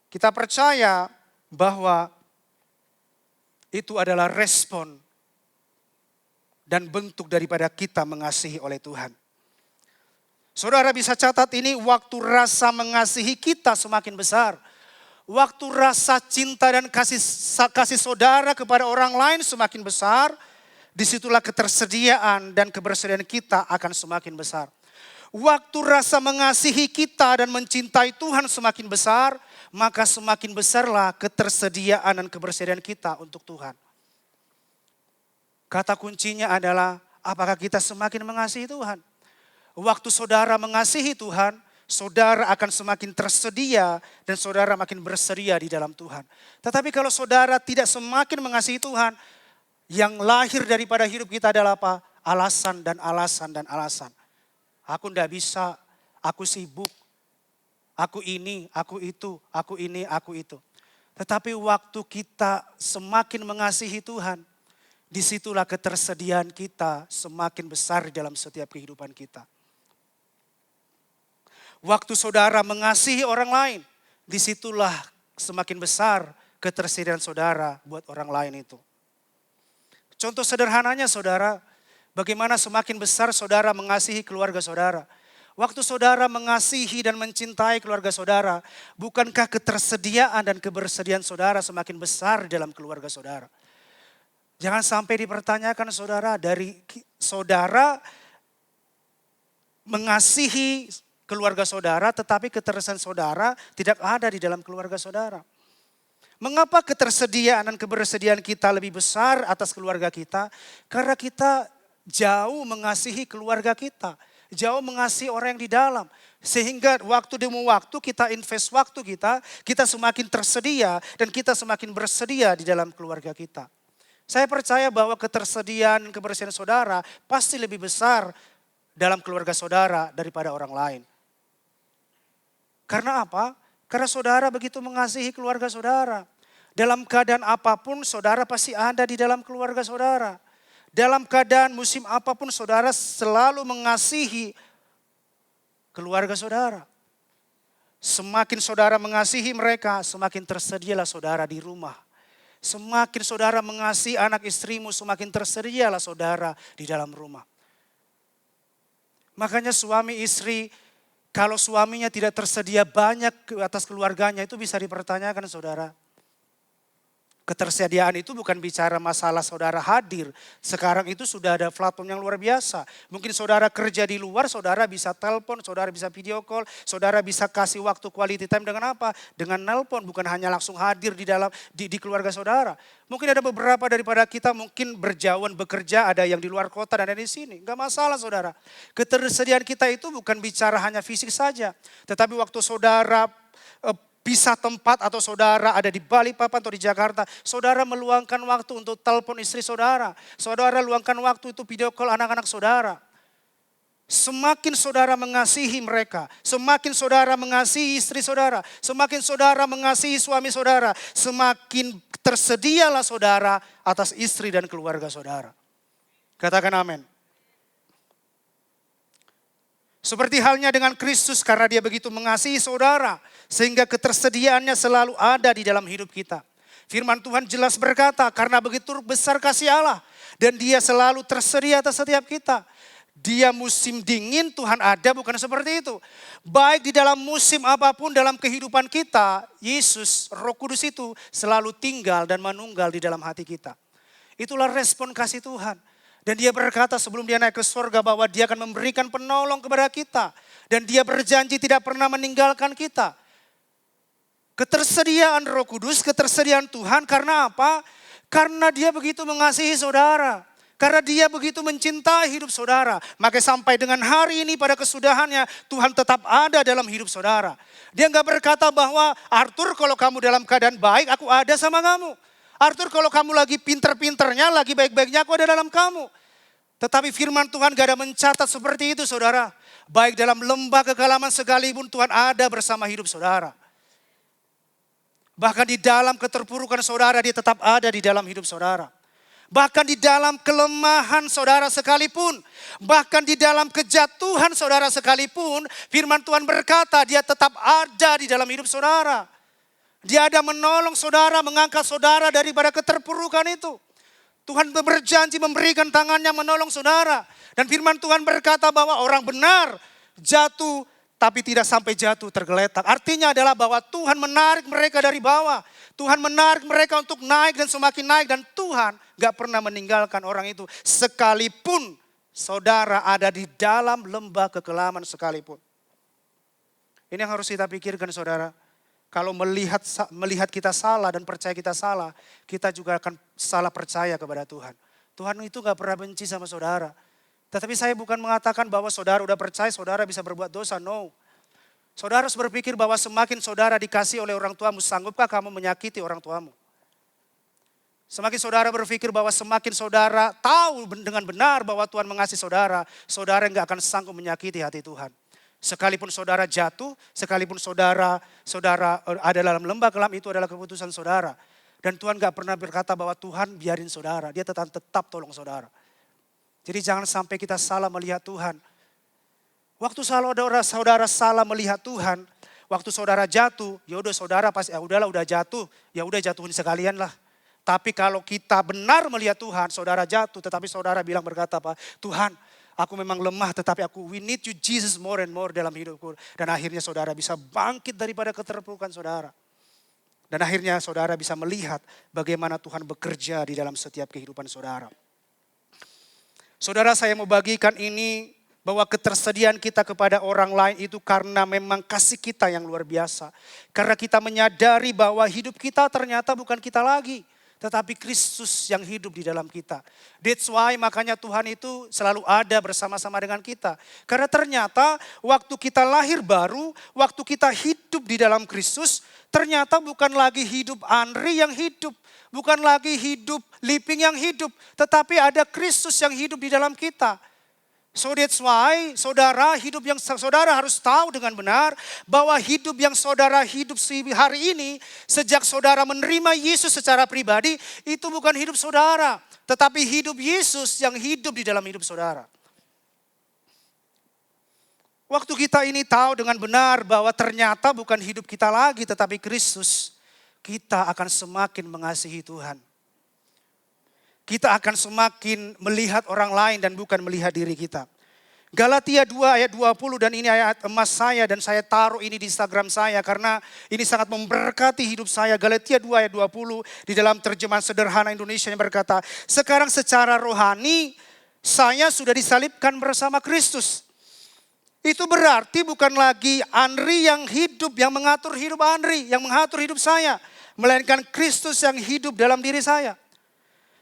kita percaya bahwa itu adalah respon dan bentuk daripada kita mengasihi oleh Tuhan. Saudara bisa catat ini, waktu rasa mengasihi kita semakin besar. Waktu rasa cinta dan kasih saudara kepada orang lain semakin besar, disitulah ketersediaan dan kebersediaan kita akan semakin besar. Waktu rasa mengasihi kita dan mencintai Tuhan semakin besar, maka semakin besarlah ketersediaan dan kebersediaan kita untuk Tuhan. Kata kuncinya adalah, apakah kita semakin mengasihi Tuhan? Waktu saudara mengasihi Tuhan, saudara akan semakin tersedia dan saudara makin bersedia di dalam Tuhan. Tetapi kalau saudara tidak semakin mengasihi Tuhan, yang lahir daripada hidup kita adalah apa? Alasan dan alasan dan alasan. Aku tidak bisa, aku sibuk, aku ini, aku itu, aku ini, aku itu. Tetapi waktu kita semakin mengasihi Tuhan, disitulah ketersediaan kita semakin besar dalam setiap kehidupan kita. Waktu saudara mengasihi orang lain, disitulah semakin besar ketersediaan saudara buat orang lain itu. Contoh sederhananya saudara, bagaimana semakin besar saudara mengasihi keluarga saudara. Waktu saudara mengasihi dan mencintai keluarga saudara, bukankah ketersediaan dan kebersediaan saudara semakin besar dalam keluarga saudara? Jangan sampai dipertanyakan saudara, dari saudara mengasihi keluarga saudara, tetapi ketersediaan saudara tidak ada di dalam keluarga saudara. Mengapa ketersediaan dan kebersediaan kita lebih besar atas keluarga kita? Karena kita jauh mengasihi keluarga kita, jauh mengasihi orang yang di dalam. Sehingga waktu demi waktu kita invest waktu kita semakin tersedia dan kita semakin bersedia di dalam keluarga kita. Saya percaya bahwa ketersediaan dan kebersediaan saudara pasti lebih besar dalam keluarga saudara daripada orang lain. Karena apa? Karena saudara begitu mengasihi keluarga saudara. Dalam keadaan apapun saudara pasti ada di dalam keluarga saudara. Dalam keadaan musim apapun saudara selalu mengasihi keluarga saudara. Semakin saudara mengasihi mereka, semakin tersedialah saudara di rumah. Semakin saudara mengasihi anak istrimu, semakin tersedialah saudara di dalam rumah. Makanya suami istri, kalau suaminya tidak tersedia banyak atas keluarganya, itu bisa dipertanyakan saudara. Ketersediaan itu bukan bicara masalah saudara hadir. Sekarang itu sudah ada platform yang luar biasa. Mungkin saudara kerja di luar, saudara bisa telepon, saudara bisa video call, saudara bisa kasih waktu quality time dengan apa? Dengan nelpon, bukan hanya langsung hadir di keluarga saudara. Mungkin ada beberapa daripada kita mungkin berjauhan bekerja, ada yang di luar kota dan ada di sini. Enggak masalah saudara. Ketersediaan kita itu bukan bicara hanya fisik saja. Tetapi waktu saudara pisah tempat atau saudara ada di Balikpapan atau di Jakarta, saudara meluangkan waktu untuk telepon istri saudara. Saudara luangkan waktu itu video call anak-anak saudara. Semakin saudara mengasihi mereka, semakin saudara mengasihi istri saudara, semakin saudara mengasihi suami saudara, semakin tersedialah saudara atas istri dan keluarga saudara. Katakan amin. Seperti halnya dengan Kristus karena dia begitu mengasihi saudara. Sehingga ketersediaannya selalu ada di dalam hidup kita. Firman Tuhan jelas berkata karena begitu besar kasih Allah. Dan dia selalu tersedia atas setiap kita. Dia musim dingin Tuhan ada bukan seperti itu. Baik di dalam musim apapun dalam kehidupan kita. Yesus Roh Kudus itu selalu tinggal dan menunggal di dalam hati kita. Itulah respon kasih Tuhan. Dan dia berkata sebelum dia naik ke surga bahwa dia akan memberikan penolong kepada kita. Dan dia berjanji tidak pernah meninggalkan kita. Ketersediaan Roh Kudus, ketersediaan Tuhan karena apa? Karena dia begitu mengasihi saudara. Karena dia begitu mencintai hidup saudara. Maka sampai dengan hari ini pada kesudahannya Tuhan tetap ada dalam hidup saudara. Dia enggak berkata bahwa Arthur kalau kamu dalam keadaan baik aku ada sama kamu. Arthur kalau kamu lagi pinter-pinternya, lagi baik-baiknya aku ada dalam kamu. Tetapi firman Tuhan gak ada mencatat seperti itu saudara. Baik dalam lembah kekelaman sekalipun Tuhan ada bersama hidup saudara. Bahkan di dalam keterpurukan saudara dia tetap ada di dalam hidup saudara. Bahkan di dalam kelemahan saudara sekalipun. Bahkan di dalam kejatuhan saudara sekalipun. Firman Tuhan berkata dia tetap ada di dalam hidup saudara. Dia ada menolong saudara, mengangkat saudara daripada keterpurukan itu. Tuhan berjanji memberikan tangannya menolong saudara. Dan firman Tuhan berkata bahwa orang benar jatuh tapi tidak sampai jatuh tergeletak. Artinya adalah bahwa Tuhan menarik mereka dari bawah. Tuhan menarik mereka untuk naik dan semakin naik. Dan Tuhan gak pernah meninggalkan orang itu. Sekalipun saudara ada di dalam lembah kekelaman sekalipun. Ini yang harus kita pikirkan saudara. Kalau melihat kita salah dan percaya kita salah, kita juga akan salah percaya kepada Tuhan. Tuhan itu gak pernah benci sama saudara. Tetapi saya bukan mengatakan bahwa saudara udah percaya, saudara bisa berbuat dosa. No. Saudara harus berpikir bahwa semakin saudara dikasih oleh orang tuamu, sanggupkah kamu menyakiti orang tuamu? Semakin saudara berpikir bahwa semakin saudara tahu dengan benar bahwa Tuhan mengasihi saudara, saudara gak akan sanggup menyakiti hati Tuhan. Sekalipun saudara jatuh, sekalipun saudara ada dalam lembah kelam, itu adalah keputusan saudara. Dan Tuhan gak pernah berkata bahwa Tuhan biarin saudara, dia tetap tolong saudara. Jadi jangan sampai kita salah melihat Tuhan. Waktu saudara salah melihat Tuhan, waktu saudara jatuh, ya udah saudara pasti udahlah udah jatuh, ya udah jatuhin sekalian lah. Tapi kalau kita benar melihat Tuhan, saudara jatuh, tetapi saudara bilang berkata apa? Tuhan, aku memang lemah tetapi we need you Jesus more and more dalam hidupku. Dan akhirnya saudara bisa bangkit daripada keterpurukan saudara. Dan akhirnya saudara bisa melihat bagaimana Tuhan bekerja di dalam setiap kehidupan saudara. Saudara, saya mau bagikan ini bahwa ketersediaan kita kepada orang lain itu karena memang kasih kita yang luar biasa. Karena kita menyadari bahwa hidup kita ternyata bukan kita lagi. Tetapi Kristus yang hidup di dalam kita. That's why makanya Tuhan itu selalu ada bersama-sama dengan kita. Karena ternyata waktu kita lahir baru, waktu kita hidup di dalam Kristus, ternyata bukan lagi hidup Andri yang hidup. Bukan lagi hidup Liping yang hidup. Tetapi ada Kristus yang hidup di dalam kita. So that's why saudara harus tahu dengan benar bahwa hidup yang saudara hidup hari ini sejak saudara menerima Yesus secara pribadi itu bukan hidup saudara. Tetapi hidup Yesus yang hidup di dalam hidup saudara. Waktu kita ini tahu dengan benar bahwa ternyata bukan hidup kita lagi tetapi Kristus, kita akan semakin mengasihi Tuhan. Kita akan semakin melihat orang lain dan bukan melihat diri kita. Galatia 2 ayat 20 dan ini ayat emas saya dan saya taruh ini di Instagram saya karena ini sangat memberkati hidup saya. Galatia 2 ayat 20 di dalam terjemahan sederhana Indonesia yang berkata, sekarang secara rohani saya sudah disalibkan bersama Kristus. Itu berarti bukan lagi Andri yang hidup, yang mengatur hidup Andri, yang mengatur hidup saya. Melainkan Kristus yang hidup dalam diri saya.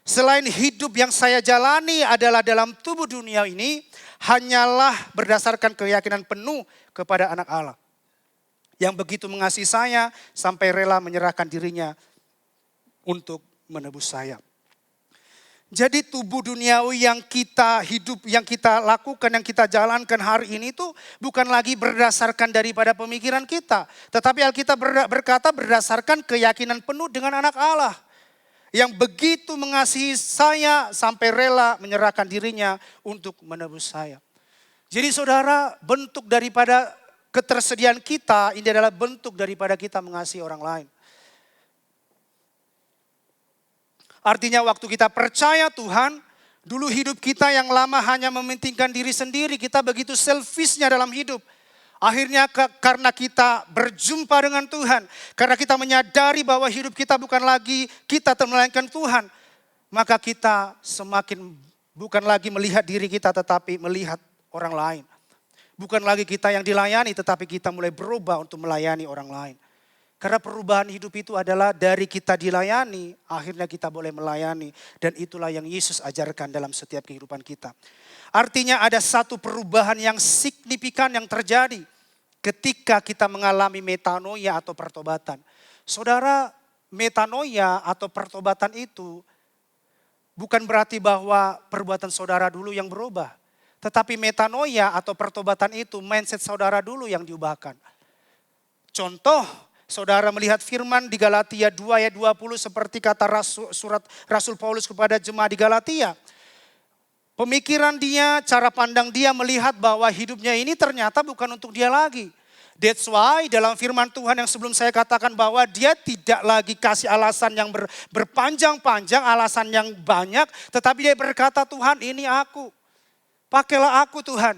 Selain hidup yang saya jalani adalah dalam tubuh dunia ini, hanyalah berdasarkan keyakinan penuh kepada anak Allah. Yang begitu mengasihi saya sampai rela menyerahkan dirinya untuk menebus saya. Jadi tubuh duniawi yang kita hidup, yang kita lakukan, yang kita jalankan hari ini itu bukan lagi berdasarkan daripada pemikiran kita. Tetapi Alkitab berkata berdasarkan keyakinan penuh dengan anak Allah. Yang begitu mengasihi saya sampai rela menyerahkan dirinya untuk menebus saya. Jadi saudara, bentuk daripada ketersediaan kita ini adalah bentuk daripada kita mengasihi orang lain. Artinya waktu kita percaya Tuhan, dulu hidup kita yang lama hanya mementingkan diri sendiri, kita begitu selfishnya dalam hidup. Akhirnya karena kita berjumpa dengan Tuhan, karena kita menyadari bahwa hidup kita bukan lagi kita melainkan Tuhan, maka kita semakin bukan lagi melihat diri kita tetapi melihat orang lain. Bukan lagi kita yang dilayani tetapi kita mulai berubah untuk melayani orang lain. Karena perubahan hidup itu adalah dari kita dilayani, akhirnya kita boleh melayani. Dan itulah yang Yesus ajarkan dalam setiap kehidupan kita. Artinya ada satu perubahan yang signifikan yang terjadi ketika kita mengalami metanoia atau pertobatan. Saudara, metanoia atau pertobatan itu bukan berarti bahwa perbuatan saudara dulu yang berubah. Tetapi metanoia atau pertobatan itu mindset saudara dulu yang diubahkan. Contoh, saudara melihat firman di Galatia 2 ayat 20 seperti kata surat Rasul Paulus kepada jemaat di Galatia. Pemikiran dia, cara pandang dia melihat bahwa hidupnya ini ternyata bukan untuk dia lagi. That's why dalam firman Tuhan yang sebelum saya katakan bahwa dia tidak lagi kasih alasan yang berpanjang-panjang, alasan yang banyak. Tetapi dia berkata, Tuhan ini aku. Pakailah aku Tuhan.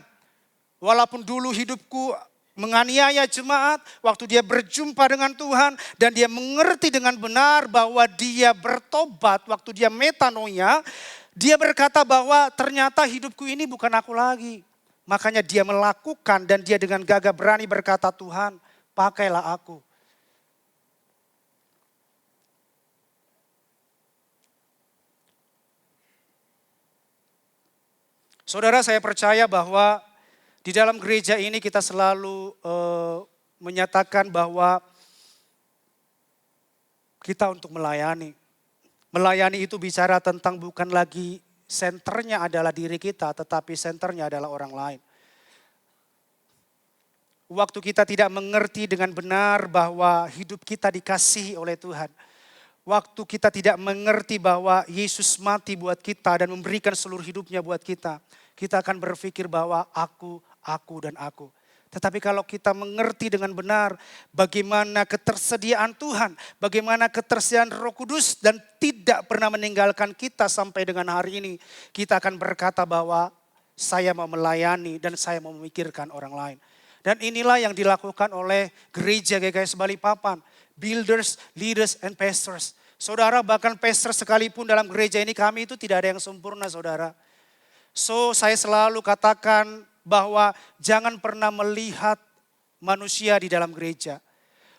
Walaupun dulu hidupku menganiaya jemaat, waktu dia berjumpa dengan Tuhan dan dia mengerti dengan benar bahwa dia bertobat, waktu dia metanoia, dia berkata bahwa ternyata hidupku ini bukan aku lagi. Makanya dia melakukan dan dia dengan gagah berani berkata, Tuhan pakailah aku. Saudara, saya percaya bahwa di dalam gereja ini kita selalu menyatakan bahwa kita untuk melayani. Melayani itu bicara tentang bukan lagi senternya adalah diri kita, tetapi senternya adalah orang lain. Waktu kita tidak mengerti dengan benar bahwa hidup kita dikasihi oleh Tuhan. Waktu kita tidak mengerti bahwa Yesus mati buat kita dan memberikan seluruh hidupnya buat kita. Kita akan berpikir bahwa aku, dan aku. Tetapi kalau kita mengerti dengan benar bagaimana ketersediaan Tuhan, bagaimana ketersediaan Roh Kudus dan tidak pernah meninggalkan kita sampai dengan hari ini, kita akan berkata bahwa saya mau melayani dan saya mau memikirkan orang lain. Dan inilah yang dilakukan oleh gereja GKS Balikpapan, builders, leaders, and pastors. Saudara, bahkan pastor sekalipun dalam gereja ini kami itu tidak ada yang sempurna, saudara. So saya selalu katakan bahwa jangan pernah melihat manusia di dalam gereja.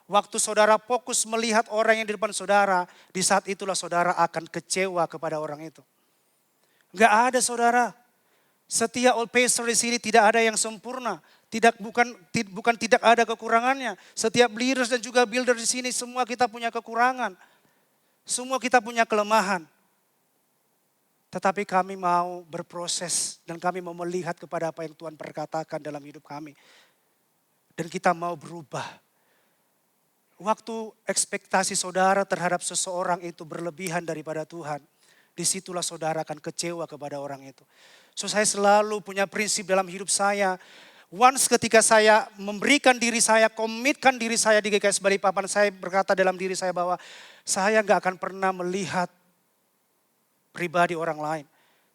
Waktu saudara fokus melihat orang yang di depan saudara, di saat itulah saudara akan kecewa kepada orang itu. Enggak ada saudara. Setiap old pastor di sini tidak ada yang sempurna. Bukan tidak ada kekurangannya. Setiap leaders dan juga builder di sini semua kita punya kekurangan. Semua kita punya kelemahan. Tetapi kami mau berproses dan kami mau melihat kepada apa yang Tuhan perkatakan dalam hidup kami. Dan kita mau berubah. Waktu ekspektasi saudara terhadap seseorang itu berlebihan daripada Tuhan. Disitulah saudara akan kecewa kepada orang itu. So saya selalu punya prinsip dalam hidup saya. Once ketika saya memberikan diri saya, komitkan diri saya di GKS Balikpapan, saya berkata dalam diri saya bahwa saya gak akan pernah melihat pribadi orang lain.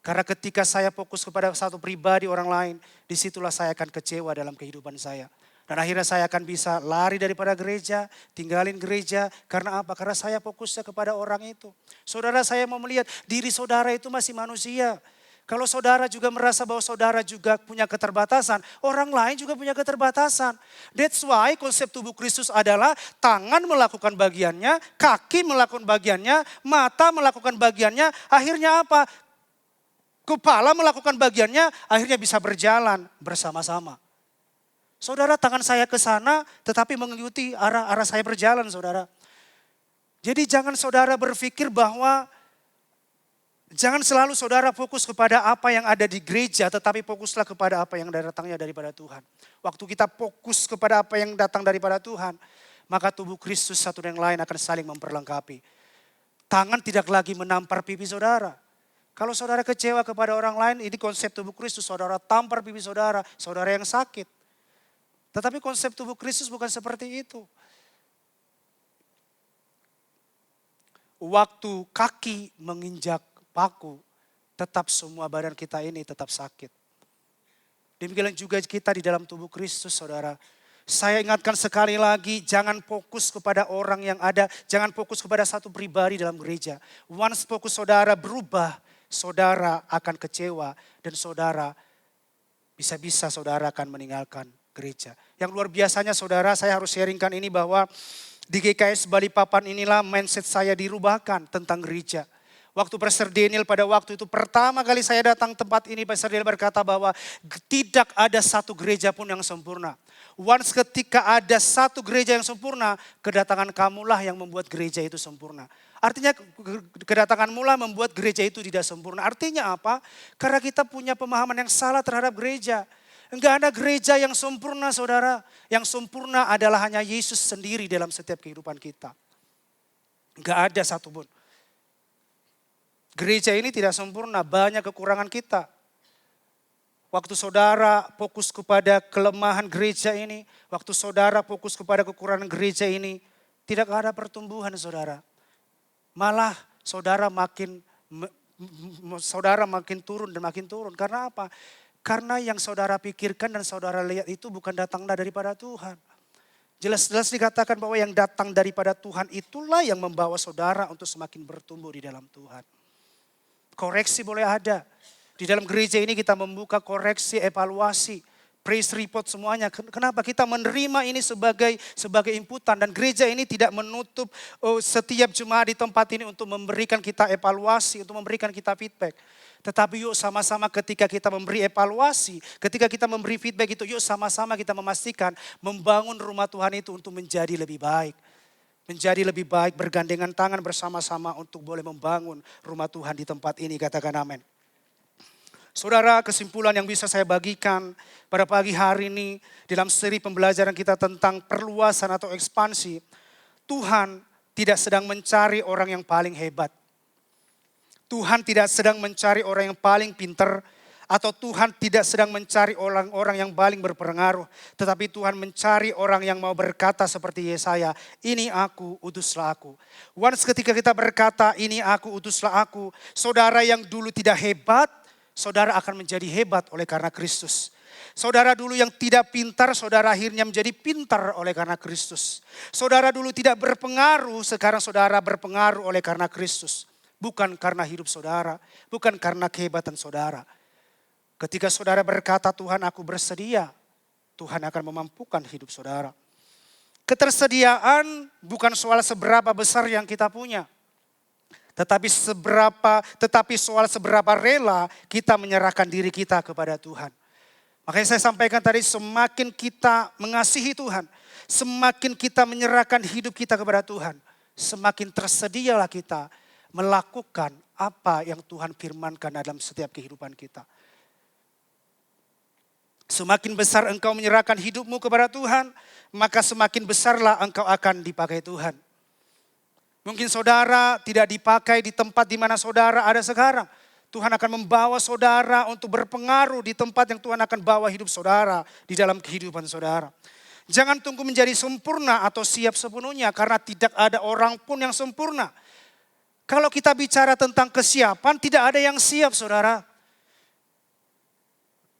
Karena ketika saya fokus kepada satu pribadi orang lain, disitulah saya akan kecewa dalam kehidupan saya. Dan akhirnya saya akan bisa lari daripada gereja, tinggalin gereja. Karena apa? Karena saya fokusnya kepada orang itu. Saudara, saya mau melihat diri saudara itu masih manusia. Kalau saudara juga merasa bahwa saudara juga punya keterbatasan, orang lain juga punya keterbatasan. That's why konsep tubuh Kristus adalah tangan melakukan bagiannya, kaki melakukan bagiannya, mata melakukan bagiannya. Akhirnya apa? Kepala melakukan bagiannya, akhirnya bisa berjalan bersama-sama. Saudara, tangan saya ke sana tetapi mengikuti arah saya berjalan, saudara. Jadi jangan saudara berpikir bahwa jangan selalu saudara fokus kepada apa yang ada di gereja, tetapi fokuslah kepada apa yang datangnya daripada Tuhan. Waktu kita fokus kepada apa yang datang daripada Tuhan, maka tubuh Kristus satu dan yang lain akan saling memperlengkapi. Tangan tidak lagi menampar pipi saudara. Kalau saudara kecewa kepada orang lain, ini konsep tubuh Kristus, saudara tampar pipi saudara, saudara yang sakit. Tetapi konsep tubuh Kristus bukan seperti itu. Waktu kaki menginjak paku, tetap semua badan kita ini tetap sakit. Demikian juga kita di dalam tubuh Kristus, saudara. Saya ingatkan sekali lagi, jangan fokus kepada orang yang ada, jangan fokus kepada satu pribadi dalam gereja. Once fokus saudara berubah, saudara akan kecewa dan saudara bisa-bisa saudara akan meninggalkan gereja. Yang luar biasanya saudara, saya harus sharingkan ini bahwa di GKS Balikpapan inilah mindset saya dirubahkan tentang gereja. Waktu Pastor Daniel pada waktu itu pertama kali saya datang tempat ini, Pastor Daniel berkata bahwa tidak ada satu gereja pun yang sempurna. Once ketika ada satu gereja yang sempurna, kedatangan kamulah yang membuat gereja itu sempurna. Artinya kedatanganmu lah membuat gereja itu tidak sempurna. Artinya apa? Karena kita punya pemahaman yang salah terhadap gereja. Enggak ada gereja yang sempurna, saudara. Yang sempurna adalah hanya Yesus sendiri dalam setiap kehidupan kita. Enggak ada satupun. Gereja ini tidak sempurna, banyak kekurangan kita. Waktu saudara fokus kepada kelemahan gereja ini, waktu saudara fokus kepada kekurangan gereja ini, tidak ada pertumbuhan saudara. Malah saudara makin turun dan makin turun. Karena apa? Karena yang saudara pikirkan dan saudara lihat itu bukan datangnya daripada Tuhan. Jelas-jelas dikatakan bahwa yang datang daripada Tuhan itulah yang membawa saudara untuk semakin bertumbuh di dalam Tuhan. Koreksi boleh ada. Di dalam gereja ini kita membuka koreksi, evaluasi, praise report semuanya. Kenapa? Kita menerima ini sebagai inputan. Dan gereja ini tidak menutup setiap jemaat di tempat ini untuk memberikan kita evaluasi, untuk memberikan kita feedback. Tetapi yuk sama-sama ketika kita memberi evaluasi, ketika kita memberi feedback itu, yuk sama-sama kita memastikan membangun rumah Tuhan itu untuk menjadi lebih baik. Menjadi lebih baik, bergandengan tangan bersama-sama untuk boleh membangun rumah Tuhan di tempat ini, katakan amin. Saudara, kesimpulan yang bisa saya bagikan pada pagi hari ini dalam seri pembelajaran kita tentang perluasan atau ekspansi. Tuhan tidak sedang mencari orang yang paling hebat. Tuhan tidak sedang mencari orang yang paling pintar. Atau Tuhan tidak sedang mencari orang-orang yang paling berpengaruh. Tetapi Tuhan mencari orang yang mau berkata seperti Yesaya. Ini aku, utuslah aku. Once ketika kita berkata ini aku, utuslah aku. Saudara yang dulu tidak hebat, saudara akan menjadi hebat oleh karena Kristus. Saudara dulu yang tidak pintar, saudara akhirnya menjadi pintar oleh karena Kristus. Saudara dulu tidak berpengaruh, sekarang saudara berpengaruh oleh karena Kristus. Bukan karena hidup saudara, bukan karena kehebatan saudara. Ketika saudara berkata Tuhan aku bersedia, Tuhan akan memampukan hidup saudara. Ketersediaan bukan soal seberapa besar yang kita punya. Tetapi soal seberapa rela kita menyerahkan diri kita kepada Tuhan. Makanya saya sampaikan tadi, semakin kita mengasihi Tuhan, semakin kita menyerahkan hidup kita kepada Tuhan, semakin tersedialah kita melakukan apa yang Tuhan firmankan dalam setiap kehidupan kita. Semakin besar engkau menyerahkan hidupmu kepada Tuhan, maka semakin besarlah engkau akan dipakai Tuhan. Mungkin saudara tidak dipakai di tempat di mana saudara ada sekarang. Tuhan akan membawa saudara untuk berpengaruh di tempat yang Tuhan akan bawa hidup saudara di dalam kehidupan saudara. Jangan tunggu menjadi sempurna atau siap sepenuhnya karena tidak ada orang pun yang sempurna. Kalau kita bicara tentang kesiapan, tidak ada yang siap saudara.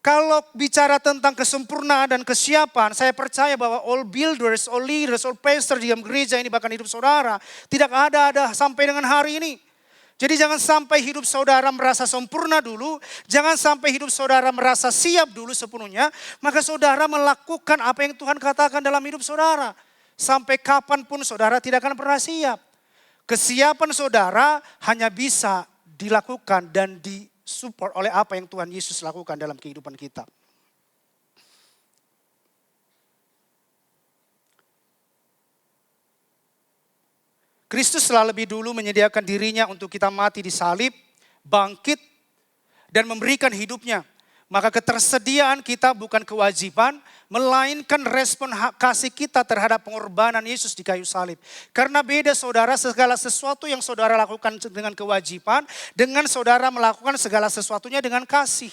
Kalau bicara tentang kesempurnaan dan kesiapan, saya percaya bahwa all builders, all leaders, all pastors di dalam gereja ini bahkan hidup saudara tidak ada sampai dengan hari ini. Jadi jangan sampai hidup saudara merasa sempurna dulu, jangan sampai hidup saudara merasa siap dulu sepenuhnya, maka saudara melakukan apa yang Tuhan katakan dalam hidup saudara. Sampai kapanpun saudara tidak akan pernah siap. Kesiapan saudara hanya bisa dilakukan dan disupport oleh apa yang Tuhan Yesus lakukan dalam kehidupan kita. Kristus telah lebih dulu menyediakan dirinya untuk kita mati di salib, bangkit, dan memberikan hidupnya. Maka ketersediaan kita bukan kewajiban, melainkan respon kasih kita terhadap pengorbanan Yesus di kayu salib. Karena beda saudara, segala sesuatu yang saudara lakukan dengan kewajiban, dengan saudara melakukan segala sesuatunya dengan kasih.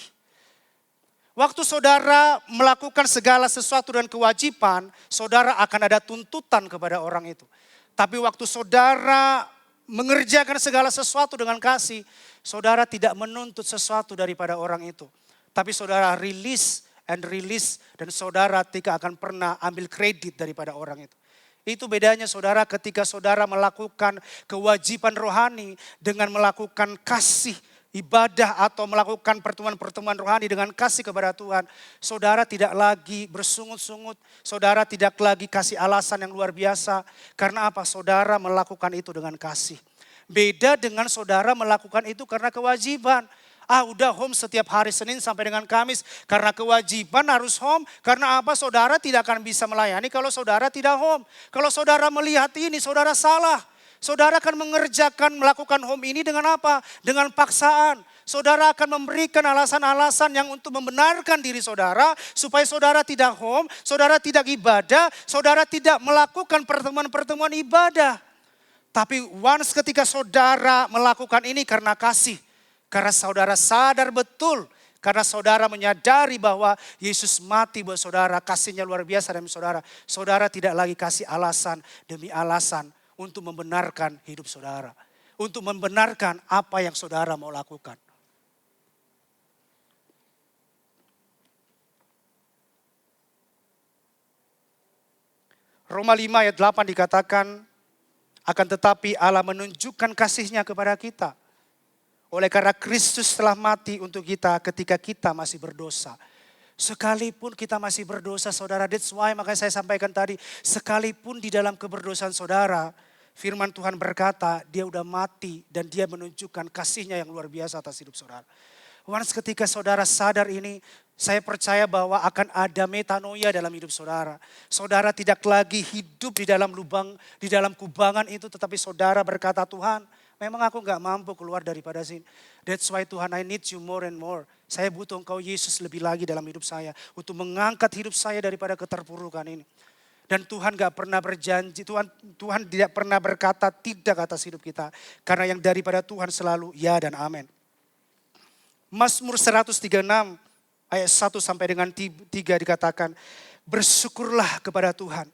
Waktu saudara melakukan segala sesuatu dengan kewajiban, saudara akan ada tuntutan kepada orang itu. Tapi waktu saudara mengerjakan segala sesuatu dengan kasih, saudara tidak menuntut sesuatu daripada orang itu. Tapi saudara release dan saudara tidak akan pernah ambil kredit daripada orang itu. Itu bedanya saudara ketika saudara melakukan kewajiban rohani dengan melakukan kasih ibadah atau melakukan pertemuan-pertemuan rohani dengan kasih kepada Tuhan. Saudara tidak lagi bersungut-sungut, saudara tidak lagi kasih alasan yang luar biasa. Karena apa? Saudara melakukan itu dengan kasih. Beda dengan saudara melakukan itu karena kewajiban. Udah home setiap hari Senin sampai dengan Kamis. Karena kewajiban harus home. Karena apa? Saudara tidak akan bisa melayani kalau saudara tidak home. Kalau saudara melihat ini, saudara salah. Saudara akan melakukan home ini dengan apa? Dengan paksaan. Saudara akan memberikan alasan-alasan yang untuk membenarkan diri saudara. Supaya saudara tidak home, saudara tidak ibadah, saudara tidak melakukan pertemuan-pertemuan ibadah. Tapi once ketika saudara melakukan ini karena kasih. Karena saudara sadar betul. Karena saudara menyadari bahwa Yesus mati buat saudara. Kasihnya luar biasa demi saudara. Saudara tidak lagi kasih alasan demi alasan. Untuk membenarkan hidup saudara. Untuk membenarkan apa yang saudara mau lakukan. Roma 5 ayat 8 dikatakan, akan tetapi Allah menunjukkan kasih-Nya kepada kita. Oleh karena Kristus telah mati untuk kita ketika kita masih berdosa. Sekalipun kita masih berdosa saudara, that's why makanya saya sampaikan tadi, sekalipun di dalam keberdosaan saudara, firman Tuhan berkata, dia udah mati dan dia menunjukkan kasih-Nya yang luar biasa atas hidup saudara. Once ketika saudara sadar ini, saya percaya bahwa akan ada metanoia dalam hidup saudara. Saudara tidak lagi hidup di dalam lubang, di dalam kubangan itu, tetapi saudara berkata, Tuhan, memang aku gak mampu keluar daripada sini. That's why Tuhan, I need you more and more. Saya butuh Engkau Yesus lebih lagi dalam hidup saya. Untuk mengangkat hidup saya daripada keterpurukan ini. Dan Tuhan gak pernah berjanji, Tuhan tidak pernah berkata tidak atas hidup kita. Karena yang daripada Tuhan selalu ya dan amin. Mazmur 136 ayat 1 sampai dengan 3 dikatakan, bersyukurlah kepada Tuhan.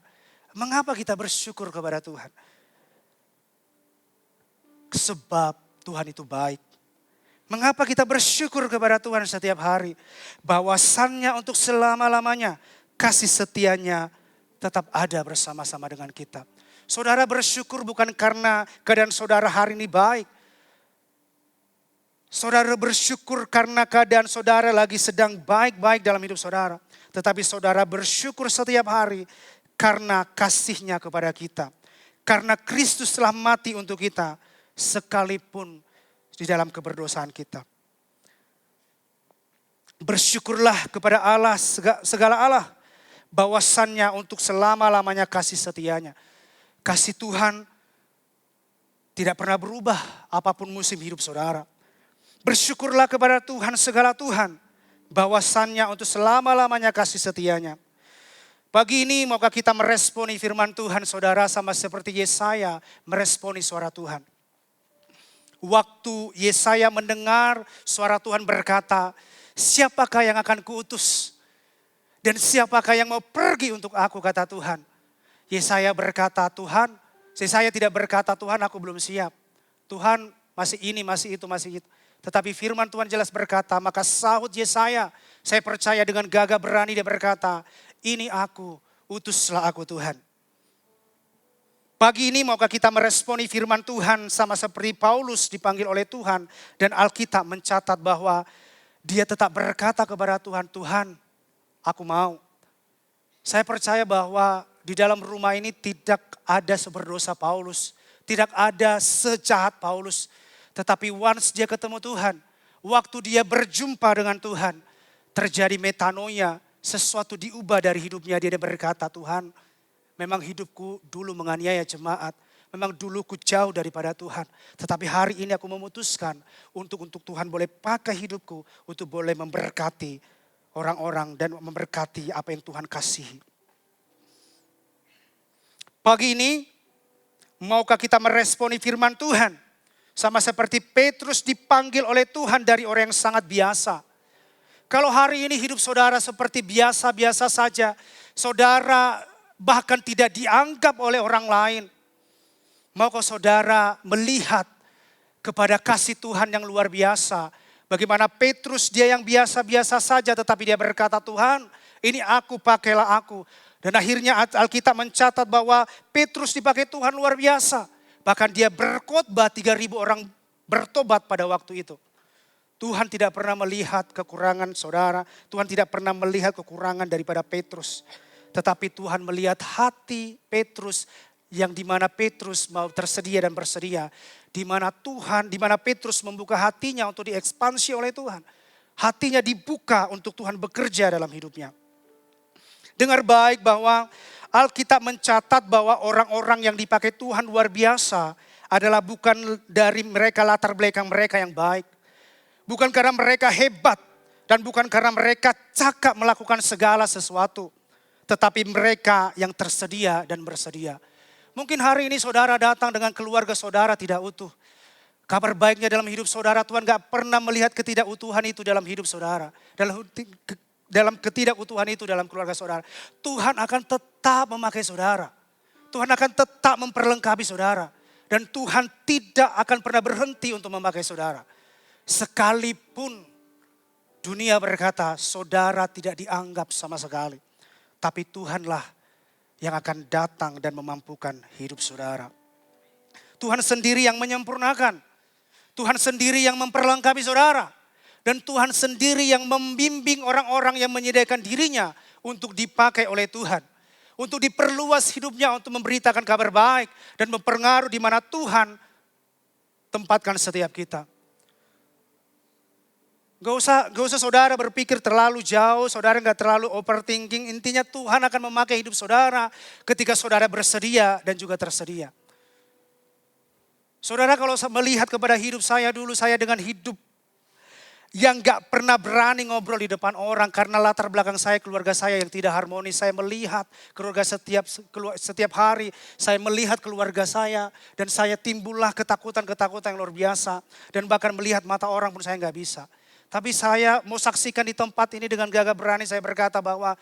Mengapa kita bersyukur kepada Tuhan? Sebab Tuhan itu baik. Mengapa kita bersyukur kepada Tuhan setiap hari? Bahwasannya untuk selama-lamanya kasih setianya tetap ada bersama-sama dengan kita. Saudara bersyukur bukan karena keadaan saudara hari ini baik. Saudara bersyukur karena keadaan saudara lagi sedang baik-baik dalam hidup saudara. Tetapi saudara bersyukur setiap hari karena kasih-Nya kepada kita. Karena Kristus telah mati untuk kita sekalipun di dalam keberdosaan kita. Bersyukurlah kepada Allah, segala Allah. Bahwasannya untuk selama-lamanya kasih setianya. Kasih Tuhan tidak pernah berubah apapun musim hidup saudara. Bersyukurlah kepada Tuhan segala Tuhan. Bahwasannya untuk selama-lamanya kasih setianya. Pagi ini maukah kita meresponi firman Tuhan saudara sama seperti Yesaya meresponi suara Tuhan. Waktu Yesaya mendengar suara Tuhan berkata, siapakah yang akan kuutus? Dan siapakah yang mau pergi untuk aku, kata Tuhan. Yesaya berkata, Tuhan, Yesaya tidak berkata, Tuhan aku belum siap. Tuhan masih ini, masih itu, masih itu. Tetapi firman Tuhan jelas berkata, maka sahut Yesaya, Saya percaya dengan gagah berani dia berkata, ini aku, utuslah aku Tuhan. Pagi ini maukah kita meresponi firman Tuhan sama seperti Paulus dipanggil oleh Tuhan. Dan Alkitab mencatat bahwa dia tetap berkata kepada Tuhan, Tuhan aku mau. Saya percaya bahwa di dalam rumah ini tidak ada seberdosa Paulus. Tidak ada sejahat Paulus. Tetapi once dia ketemu Tuhan, waktu dia berjumpa dengan Tuhan, terjadi metanoia, sesuatu diubah dari hidupnya. Dia berkata, Tuhan, memang hidupku dulu menganiaya jemaat. Memang dulu ku jauh daripada Tuhan. Tetapi hari ini aku memutuskan untuk Tuhan boleh pakai hidupku. Untuk boleh memberkati orang-orang dan memberkati apa yang Tuhan kasihi. Pagi ini, maukah kita meresponi firman Tuhan? Sama seperti Petrus dipanggil oleh Tuhan dari orang yang sangat biasa. Kalau hari ini hidup saudara seperti biasa-biasa saja. Saudara bahkan tidak dianggap oleh orang lain. Maukah saudara melihat kepada kasih Tuhan yang luar biasa. Bagaimana Petrus dia yang biasa-biasa saja tetapi dia berkata, Tuhan ini aku, pakailah aku. Dan akhirnya Alkitab mencatat bahwa Petrus dipakai Tuhan luar biasa. Bahkan dia berkhotbah 3.000 orang bertobat pada waktu itu. Tuhan tidak pernah melihat kekurangan saudara. Tuhan tidak pernah melihat kekurangan daripada Petrus. Tetapi Tuhan melihat hati Petrus yang dimana Petrus mau tersedia dan bersedia. Dimana Petrus membuka hatinya untuk diekspansi oleh Tuhan. Hatinya dibuka untuk Tuhan bekerja dalam hidupnya. Dengar baik bahwa Alkitab mencatat bahwa orang-orang yang dipakai Tuhan luar biasa adalah bukan dari mereka latar belakang mereka yang baik. Bukan karena mereka hebat dan bukan karena mereka cakap melakukan segala sesuatu. Tetapi mereka yang tersedia dan bersedia. Mungkin hari ini saudara datang dengan keluarga saudara tidak utuh. Kabar baiknya dalam hidup saudara, Tuhan gak pernah melihat ketidakutuhan itu dalam hidup saudara. Dalam ketidakutuhan itu dalam keluarga saudara. Tuhan akan tetap memakai saudara. Tuhan akan tetap memperlengkapi saudara. Dan Tuhan tidak akan pernah berhenti untuk memakai saudara. Sekalipun dunia berkata saudara tidak dianggap sama sekali. Tapi Tuhanlah yang akan datang dan memampukan hidup saudara. Tuhan sendiri yang menyempurnakan. Tuhan sendiri yang memperlengkapi saudara. Dan Tuhan sendiri yang membimbing orang-orang yang menyediakan dirinya untuk dipakai oleh Tuhan. Untuk diperluas hidupnya untuk memberitakan kabar baik. Dan mempengaruhi di mana Tuhan tempatkan setiap kita. Gak usah saudara berpikir terlalu jauh, saudara gak terlalu overthinking. Intinya Tuhan akan memakai hidup saudara ketika saudara bersedia dan juga tersedia. Saudara kalau melihat kepada hidup saya dulu, saya dengan hidup yang gak pernah berani ngobrol di depan orang. Karena latar belakang saya, keluarga saya yang tidak harmonis. Saya melihat keluarga setiap hari, saya melihat keluarga saya. Dan saya timbullah ketakutan-ketakutan yang luar biasa. Dan bahkan melihat mata orang pun saya gak bisa. Tapi saya mau saksikan di tempat ini dengan gagah berani saya berkata bahwa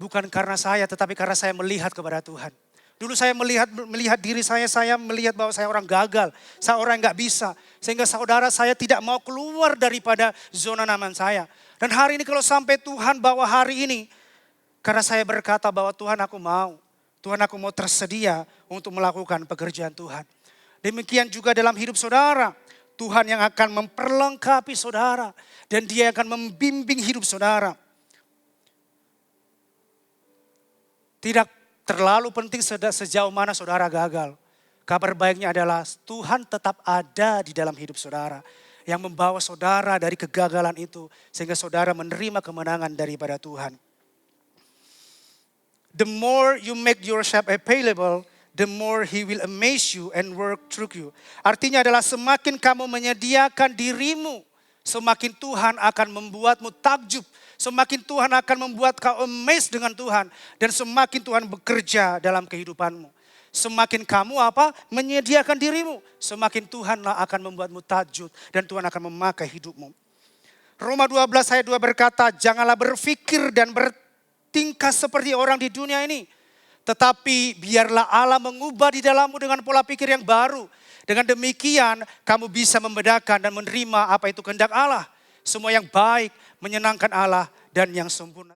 bukan karena saya tetapi karena saya melihat kepada Tuhan. Dulu saya melihat diri saya melihat bahwa saya orang gagal, saya orang yang gak bisa. Sehingga saudara saya tidak mau keluar daripada zona nyaman saya. Dan hari ini kalau sampai Tuhan bawa hari ini, karena saya berkata bahwa Tuhan aku mau tersedia untuk melakukan pekerjaan Tuhan. Demikian juga dalam hidup saudara. Tuhan yang akan memperlengkapi saudara. Dan dia akan membimbing hidup saudara. Tidak terlalu penting sejauh mana saudara gagal. Kabar baiknya adalah Tuhan tetap ada di dalam hidup saudara. Yang membawa saudara dari kegagalan itu. Sehingga saudara menerima kemenangan daripada Tuhan. The more you make yourself available, the more He will amaze you and work through you. Artinya adalah semakin kamu menyediakan dirimu, semakin Tuhan akan membuatmu takjub. Semakin Tuhan akan membuat kau amazed dengan Tuhan. Dan semakin Tuhan bekerja dalam kehidupanmu. Semakin kamu menyediakan dirimu, semakin Tuhanlah akan membuatmu takjub. Dan Tuhan akan memakai hidupmu. Roma 12 ayat 2 berkata, janganlah berpikir dan bertingkah seperti orang di dunia ini. Tetapi biarlah Allah mengubah di dalammu dengan pola pikir yang baru. Dengan demikian kamu bisa membedakan dan menerima apa itu kehendak Allah. Semua yang baik, menyenangkan Allah dan yang sempurna.